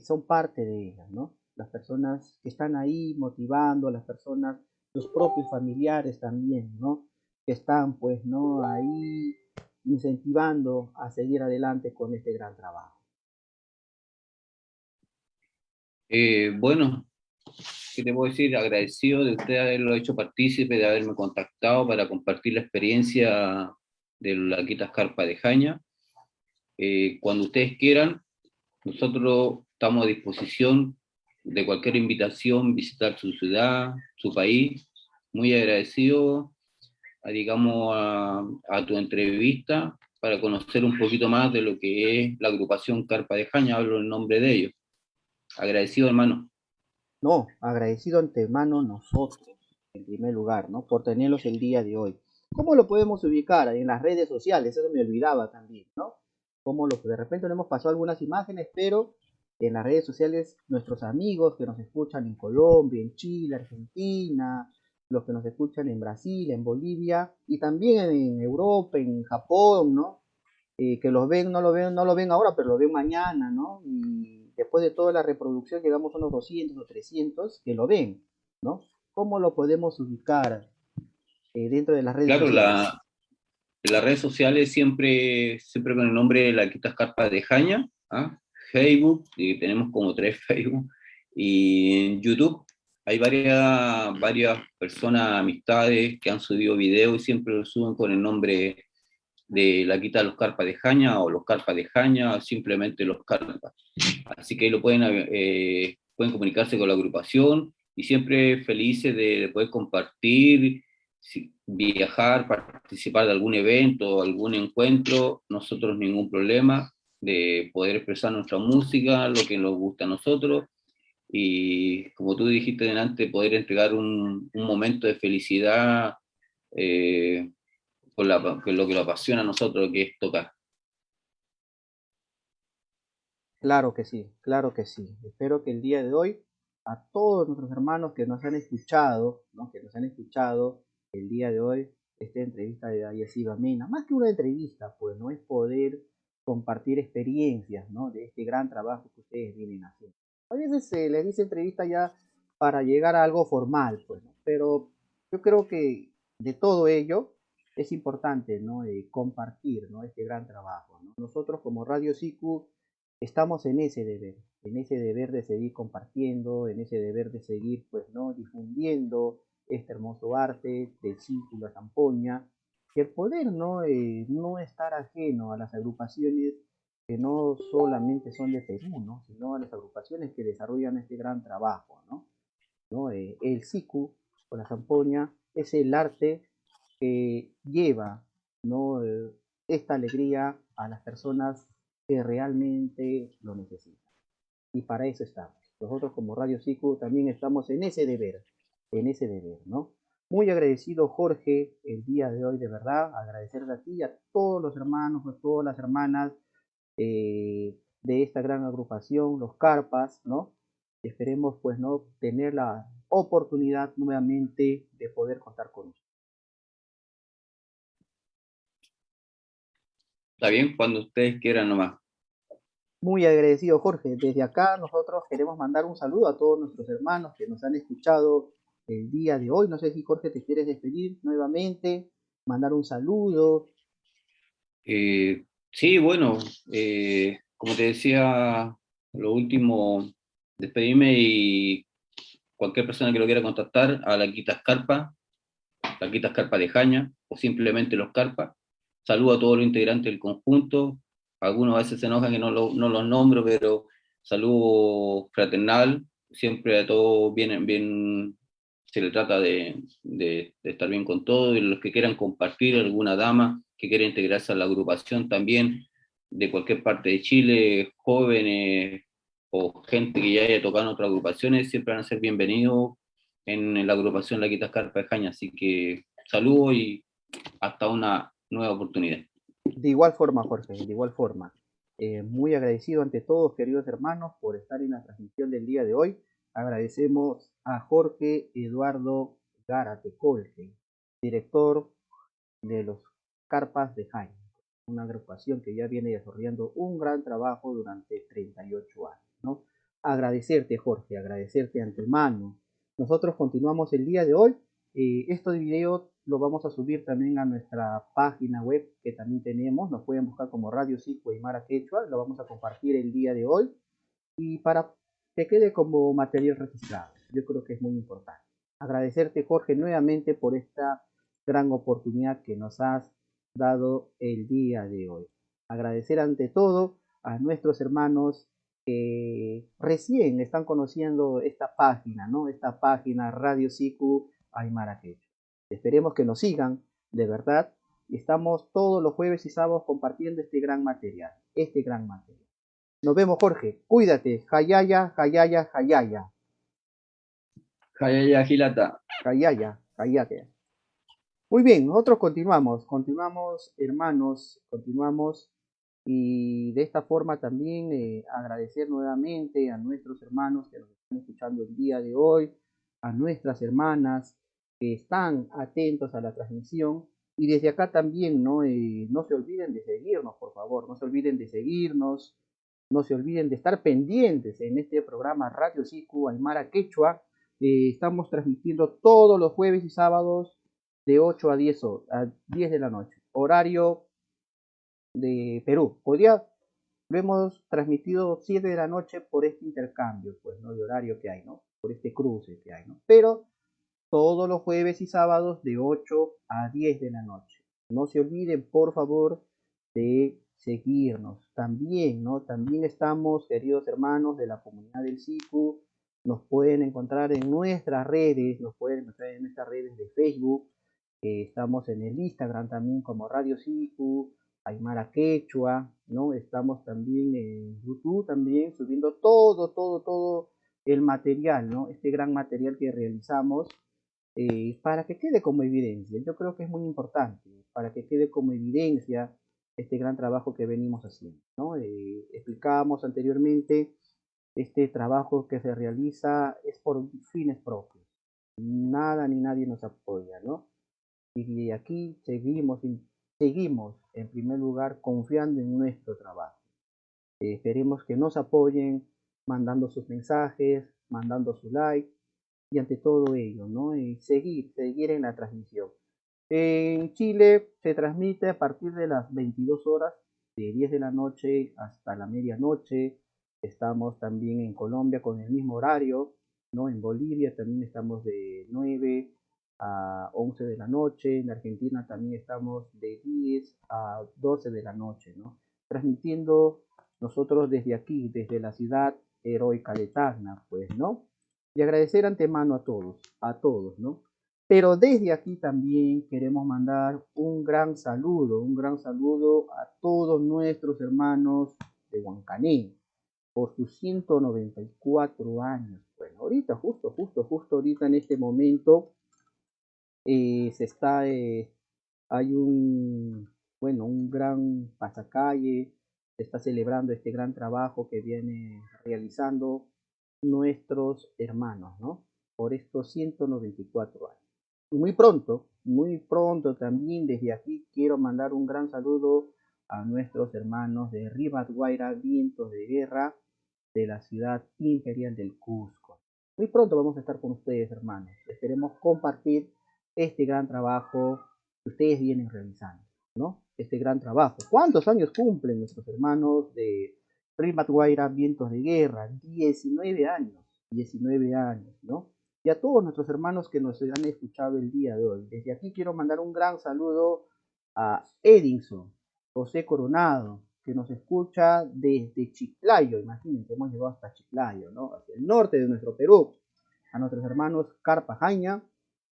A: son parte de ellas, ¿no? Las personas que están ahí motivando, a las personas, los propios familiares también, ¿no? Que están, pues, ¿no? Ahí incentivando a seguir adelante con este gran trabajo.
B: Bueno, ¿qué te puedo decir? Agradecido de usted haberlo hecho partícipe, de haberme contactado para compartir la experiencia de la Quita Carpa de Jaña. Cuando ustedes quieran, nosotros estamos a disposición de cualquier invitación, visitar su ciudad, su país. Muy agradecido, digamos, a tu entrevista para conocer un poquito más de lo que es la agrupación Carpa de Jaña. Hablo en nombre de ellos. Agradecido, hermano.
A: No, agradecido antemano nosotros, en primer lugar, ¿no? Por tenerlos el día de hoy. ¿Cómo lo podemos ubicar? En las redes sociales, eso me olvidaba también, ¿no? De repente no hemos pasado algunas imágenes, pero en las redes sociales, nuestros amigos que nos escuchan en Colombia, en Chile, Argentina, los que nos escuchan en Brasil, en Bolivia y también en Europa, en Japón, ¿no? Que los ven, no lo ven ahora, pero lo ven mañana, ¿no? Y después de toda la reproducción llegamos a unos 200 o 300 que lo ven, ¿no? ¿Cómo lo podemos ubicar dentro de las redes
B: Claro,
A: sociales?
B: en las redes sociales siempre con el nombre de la Quita Carpa de Jaña, ¿ah? Facebook, y tenemos como tres Facebook, y en YouTube hay varias personas, amistades que han subido videos y siempre lo suben con el nombre de la Quita los Carpas de Jaña o los Carpas de Jaña o simplemente los Carpas. Así que ahí pueden comunicarse con la agrupación y siempre felices de poder compartir, viajar, participar de algún evento, algún encuentro, nosotros ningún problema de poder expresar nuestra música, lo que nos gusta a nosotros y como tú dijiste delante, poder entregar un momento de felicidad con lo que nos apasiona a nosotros, que es tocar.
A: Claro que sí, claro que sí. Espero que el día de hoy a todos nuestros hermanos que nos han escuchado, ¿no? Que nos han escuchado el día de hoy, esta entrevista haya sido amena. Más que una entrevista, pues no es poder compartir experiencias, ¿no? De este gran trabajo que ustedes vienen haciendo. A veces se les dice entrevista ya para llegar a algo formal, pues, ¿no? Pero yo creo que de todo ello es importante, ¿no? Compartir, ¿no? Este gran trabajo, ¿no? Nosotros como Radio SICU estamos en ese deber de seguir compartiendo, en ese deber de seguir, pues, ¿no? Difundiendo este hermoso arte del círculo a Zampoña, y el poder, ¿no? No estar ajeno a las agrupaciones que no solamente son de Perú, ¿no? Sino a las agrupaciones que desarrollan este gran trabajo, ¿no? El siku o la zampoña es el arte que lleva, ¿no? Esta alegría a las personas que realmente lo necesitan. Y para eso estamos. Nosotros como Radio Siku también estamos en ese deber, ¿no? Muy agradecido, Jorge, el día de hoy, de verdad, agradecerle a ti y a todos los hermanos, a todas las hermanas de esta gran agrupación, los Carpas, ¿no? Esperemos, pues, ¿no? Tener la oportunidad nuevamente de poder contar con ellos.
B: ¿Está bien? Cuando ustedes quieran nomás.
A: Muy agradecido, Jorge. Desde acá nosotros queremos mandar un saludo a todos nuestros hermanos que nos han escuchado el día de hoy. No sé si Jorge te quieres despedir nuevamente, mandar un saludo.
B: Sí, bueno, como te decía, lo último, despedirme y cualquier persona que lo quiera contactar a la Quita Escarpa de Jaña, o simplemente los Carpas. Saludo a todos los integrantes del conjunto. Algunos a veces se enojan que no los nombro, pero saludo fraternal. Siempre a todos bien se le trata de estar bien con todos. Y los que quieran compartir, alguna dama que quiera integrarse a la agrupación también, de cualquier parte de Chile, jóvenes o gente que ya haya tocado en otras agrupaciones, siempre van a ser bienvenidos en la agrupación La Quita Carpa de Jaña. Así que saludos y hasta una nueva oportunidad.
A: De igual forma, Jorge, de igual forma. Muy agradecido ante todos, queridos hermanos, por estar en la transmisión del día de hoy. Agradecemos a Jorge Eduardo Gárate Colque, director de los Carpas de Jaime, una agrupación que ya viene desarrollando un gran trabajo durante 38 años. ¿no? Agradecerte, Jorge, agradecerte antemano. Nosotros continuamos el día de hoy. Este video lo vamos a subir también a nuestra página web que también tenemos. Nos pueden buscar como Radio Sicu Aymara Quechua. Lo vamos a compartir el día de hoy. Y para que quede como material registrado. Yo creo que es muy importante. Agradecerte, Jorge, nuevamente por esta gran oportunidad que nos has dado el día de hoy. Agradecer ante todo a nuestros hermanos que recién están conociendo esta página, ¿no? Esta página Radio Sicu Aymara Quechua. Esperemos que nos sigan, de verdad. Estamos todos los jueves y sábados compartiendo este gran material. Nos vemos, Jorge. Cuídate. Jayaya, jayaya, jayaya.
B: Jayaya Gilata.
A: Jayaya, jayate. Muy bien, nosotros continuamos, hermanos, continuamos. Y de esta forma también agradecer nuevamente a nuestros hermanos que nos están escuchando el día de hoy, a nuestras hermanas que están atentos a la transmisión. Y desde acá también, ¿no? No se olviden de seguirnos, por favor, no se olviden de seguirnos, no se olviden de estar pendientes en este programa Radio Sicu Aymara Quechua. Estamos transmitiendo todos los jueves y sábados de 8 a 10 de la noche, horario de Perú. Hoy día lo hemos transmitido 7 de la noche por este intercambio, pues, ¿no? De horario que hay, ¿no? Por este cruce que hay, ¿no? Pero todos los jueves y sábados de 8 a 10 de la noche. No se olviden, por favor, de seguirnos. También, ¿no? También estamos, queridos hermanos de la comunidad del SICU, nos pueden encontrar en nuestras redes, nos pueden encontrar en nuestras redes de Facebook, estamos en el Instagram también como Radio SICU, Aymara Quechua, ¿no? Estamos también en YouTube también subiendo todo el material, ¿no? Este gran material que realizamos para que quede como evidencia. Yo creo que es muy importante, para que quede como evidencia este gran trabajo que venimos haciendo, ¿no? Explicábamos anteriormente, este trabajo que se realiza es por fines propios. Nada ni nadie nos apoya, ¿no? Y de aquí seguimos en primer lugar confiando en nuestro trabajo. Esperemos que nos apoyen mandando sus mensajes, mandando su like y ante todo ello, ¿no? Seguir en la transmisión. En Chile se transmite a partir de las 22 horas, de 10 de la noche hasta la medianoche. Estamos también en Colombia con el mismo horario, ¿no? En Bolivia también estamos de 9 a 11 de la noche. En Argentina también estamos de 10 a 12 de la noche, ¿no? Transmitiendo nosotros desde aquí, desde la ciudad heroica de Tacna, pues, ¿no? Y agradecer antemano a todos, ¿no? Pero desde aquí también queremos mandar un gran saludo a todos nuestros hermanos de Huancané por sus 194 años. Bueno, ahorita, justo ahorita en este momento, hay un gran pasacalle, se está celebrando este gran trabajo que viene realizando nuestros hermanos, ¿no? Por estos 194 años. Y muy pronto también desde aquí quiero mandar un gran saludo a nuestros hermanos de Rivas Guaira, Vientos de Guerra, de la ciudad imperial del Cusco. Muy pronto vamos a estar con ustedes, hermanos. Esperemos compartir este gran trabajo que ustedes vienen realizando, ¿no? Este gran trabajo. ¿Cuántos años cumplen nuestros hermanos de Rivas Guaira, Vientos de Guerra? 19 años, ¿no? Y a todos nuestros hermanos que nos han escuchado el día de hoy. Desde aquí quiero mandar un gran saludo a Edinson, José Coronado, que nos escucha desde Chiclayo. Imagínense, hemos llegado hasta Chiclayo, ¿no? Hacia el norte de nuestro Perú. A nuestros hermanos Carpajaña,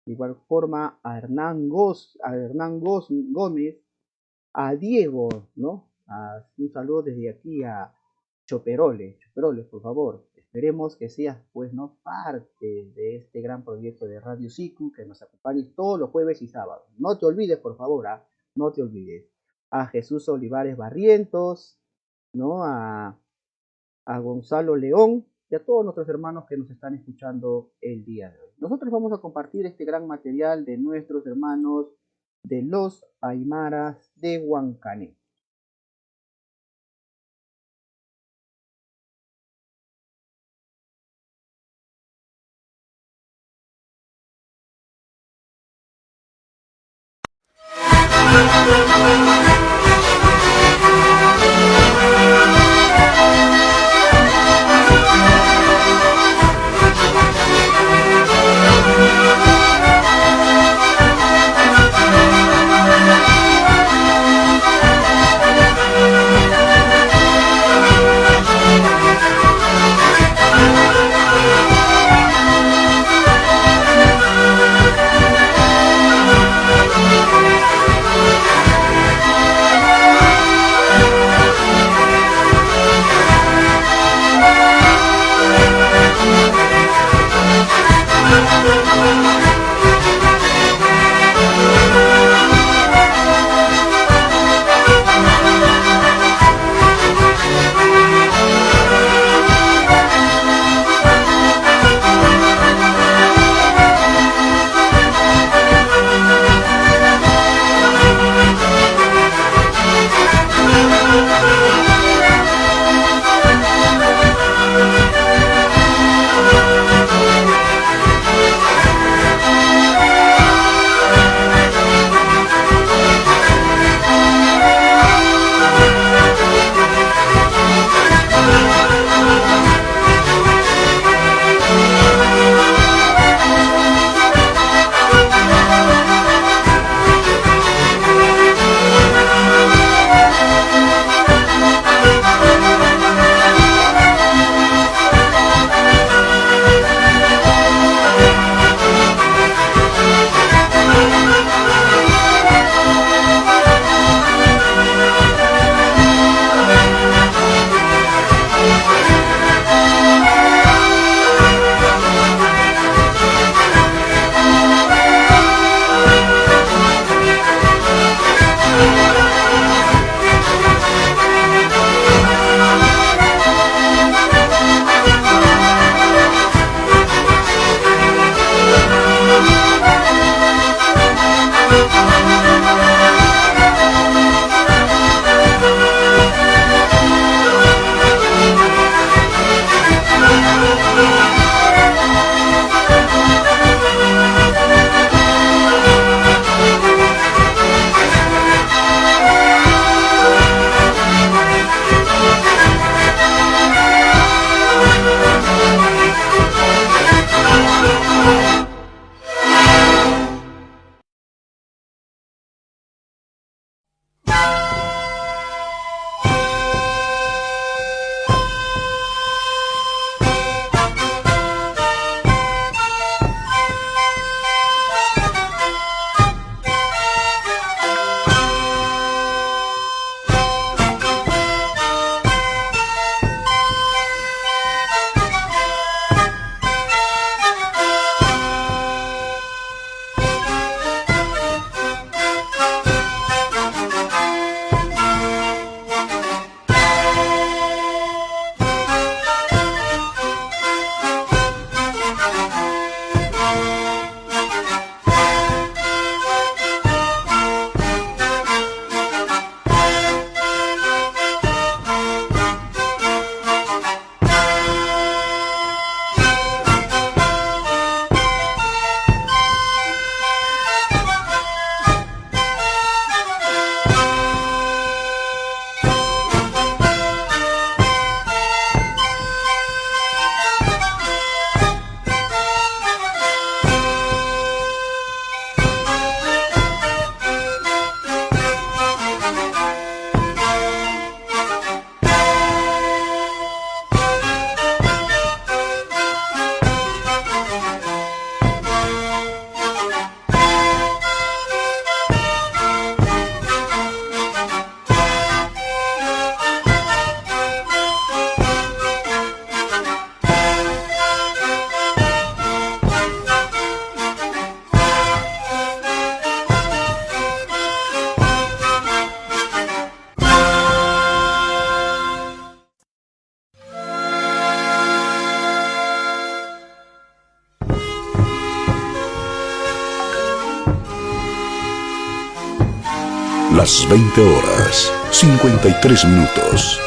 A: de igual forma a Hernán Gómez, a Diego, ¿no? Un saludo desde aquí a Choperoles, por favor. Esperemos que seas, pues, ¿no? Parte de este gran proyecto de Radio Sicu, que nos acompañes todos los jueves y sábados. No te olvides, por favor, no te olvides. A Jesús Olivares Barrientos, ¿no? A Gonzalo León y a todos nuestros hermanos que nos están escuchando el día de hoy. Nosotros vamos a compartir este gran material de nuestros hermanos de los Aymaras de Huancané.
C: Las 20 horas, 53 minutos.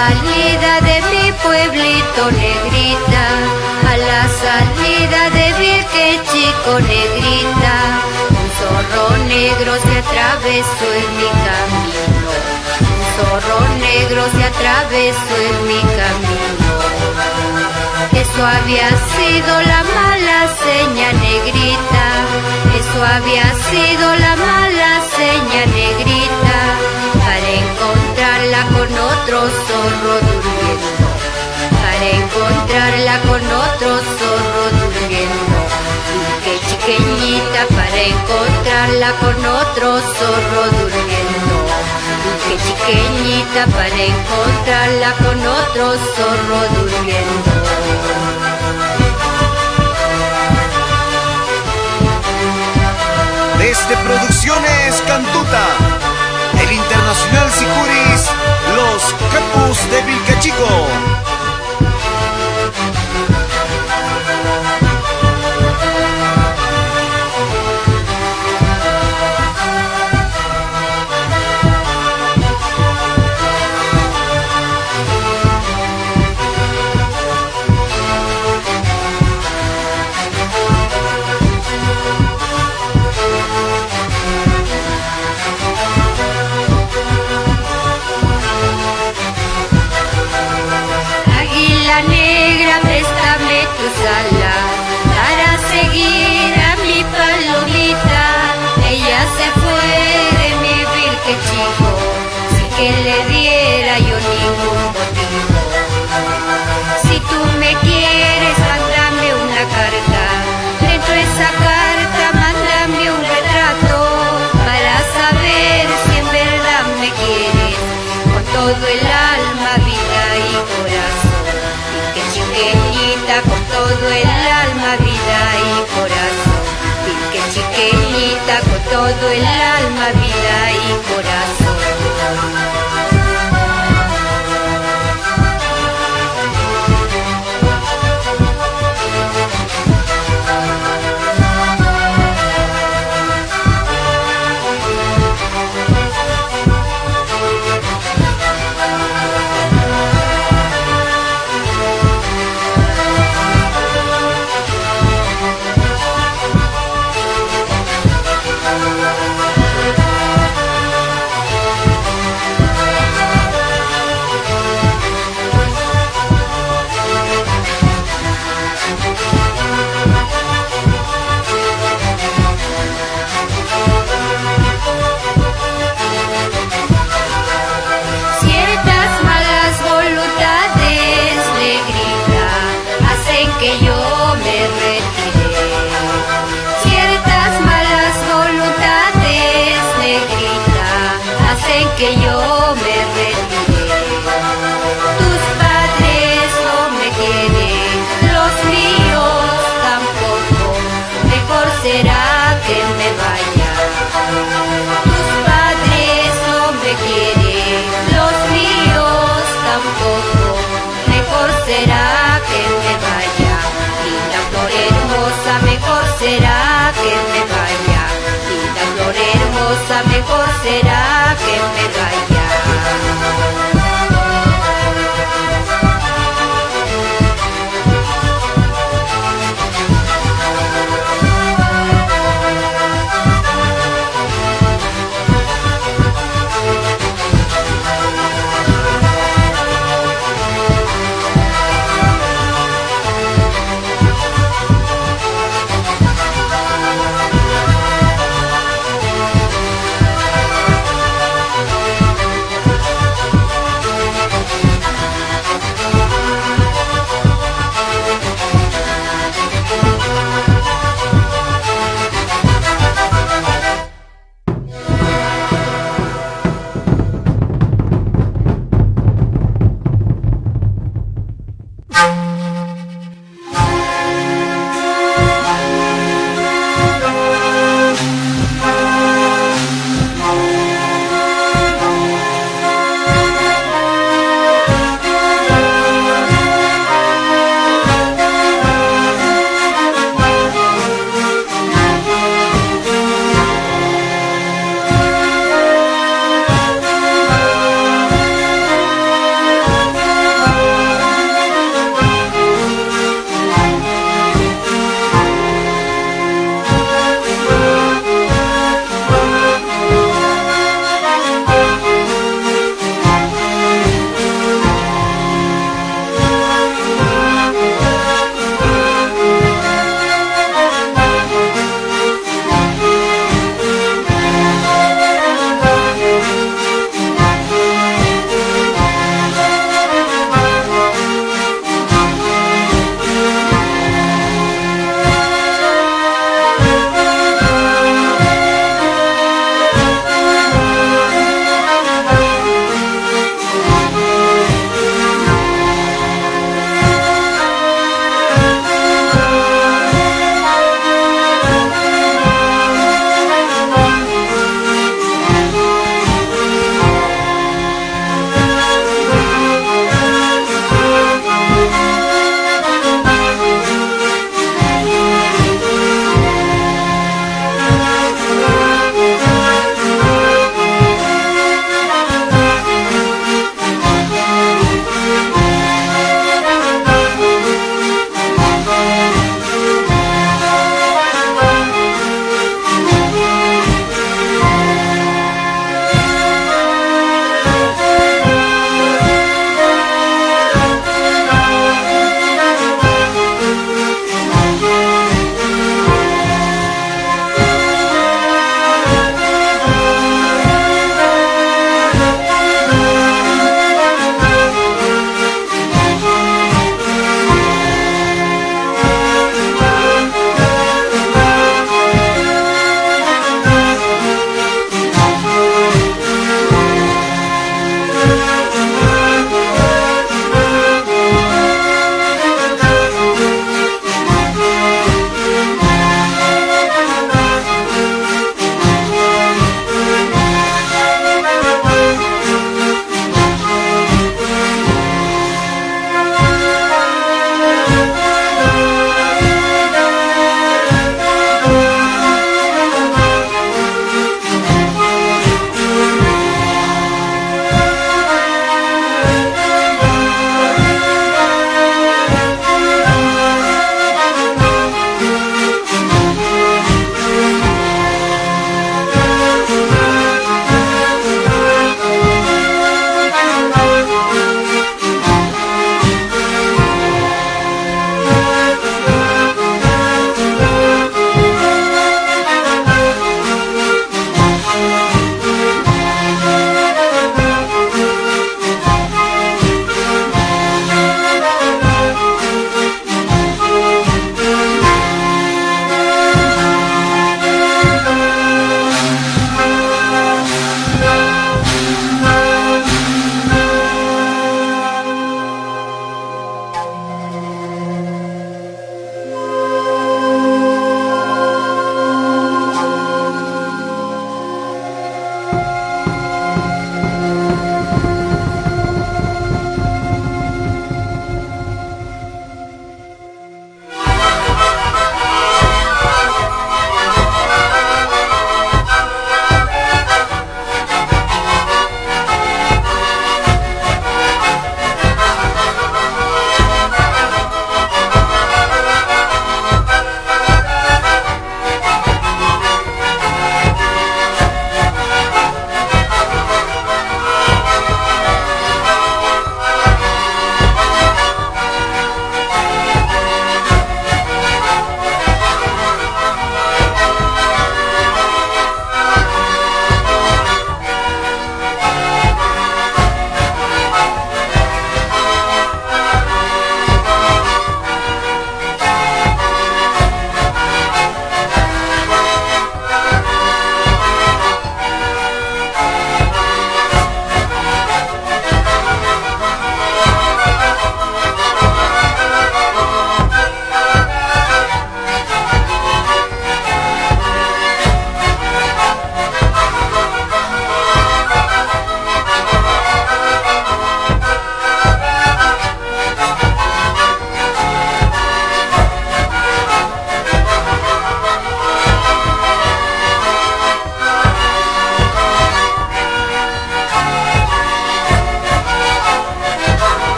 D: salida de mi pueblito, negrita, a la salida de Virque Chico, negrita, un zorro negro se atravesó en mi camino, un zorro negro se atravesó en mi camino. Eso había sido la mala seña, negrita, eso había sido la mala seña, negrita, para encontrarla con otro zorro durmiendo, para encontrarla con otro zorro durmiendo. Virque chiqueñita, para encontrarla con otro zorro durmiendo. Virque chiqueñita, para encontrarla con otro zorro durmiendo.
E: Desde Producciones Cantuta, el Internacional Sicuris, los Capus de Virque Chico.
D: Préstame tus alas para seguir a mi palomita. Ella se fue de mi Virque Chico sin que le diera yo ningún motivo. Si tú me quieres, mándame una carta. Dentro de esa carta, mándame un retrato para saber si en verdad me quieres con todo el alma, vida y corazón. Chiqueñita, con todo el alma, vida y corazón. Virque chiqueñita, con todo el alma, vida y corazón. Que yo me retiré. Tus padres no me quieren, los míos tampoco. Mejor será que me vaya. Tus padres no me quieren, los míos tampoco. Mejor será que me vaya. Linda flor hermosa, mejor será que me vaya. Linda flor hermosa, mejor será que me vaya.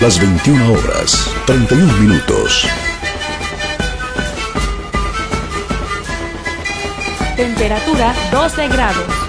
C: Las 21 horas, 31 minutos.
F: Temperatura 12 grados.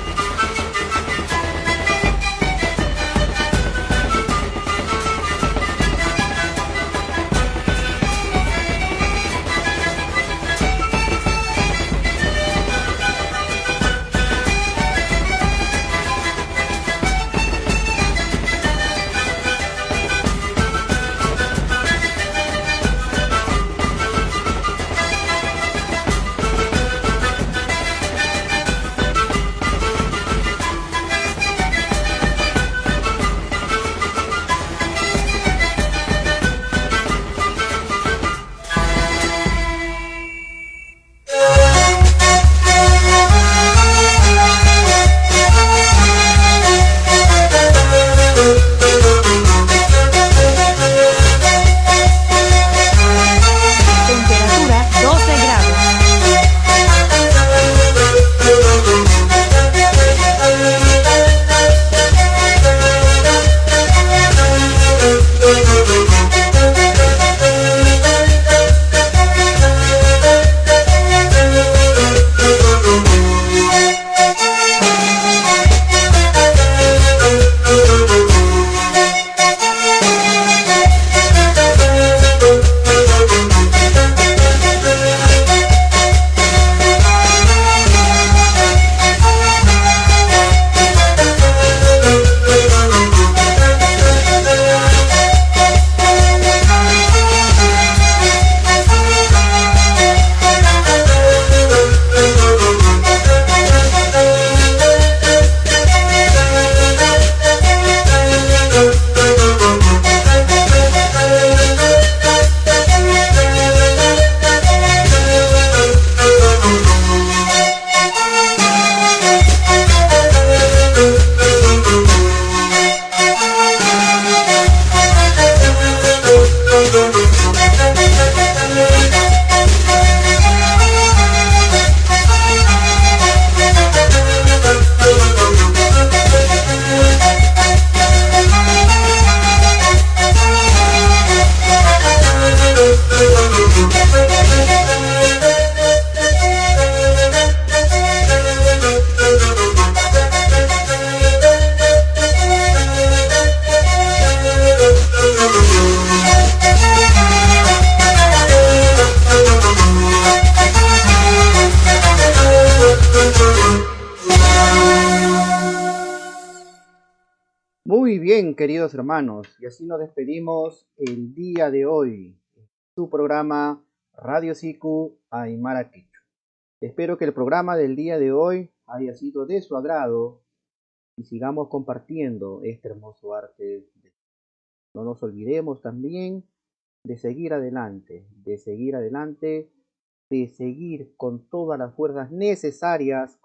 A: Muy bien, queridos hermanos, y así nos despedimos el día de hoy, su programa Radio Siku Aymara Quechua. Espero que el programa del día de hoy haya sido de su agrado y sigamos compartiendo este hermoso arte. No nos olvidemos también de seguir adelante, de seguir adelante, de seguir con todas las fuerzas necesarias,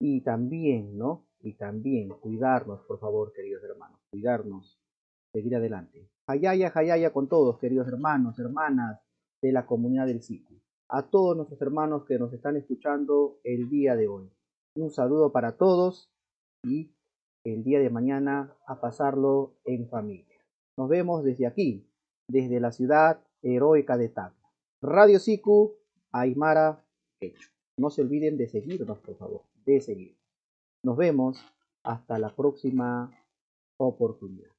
A: y también, ¿no? Y también cuidarnos, por favor, queridos hermanos, cuidarnos, seguir adelante. Hayaya con todos, queridos hermanos, hermanas de la comunidad del Siku. A todos nuestros hermanos que nos están escuchando el día de hoy. Un saludo para todos y el día de mañana a pasarlo en familia. Nos vemos desde aquí, desde la ciudad heroica de Tacna. Radio Siku Aymara Quechua. No se olviden de seguirnos, por favor, de seguir. Nos vemos hasta la próxima oportunidad.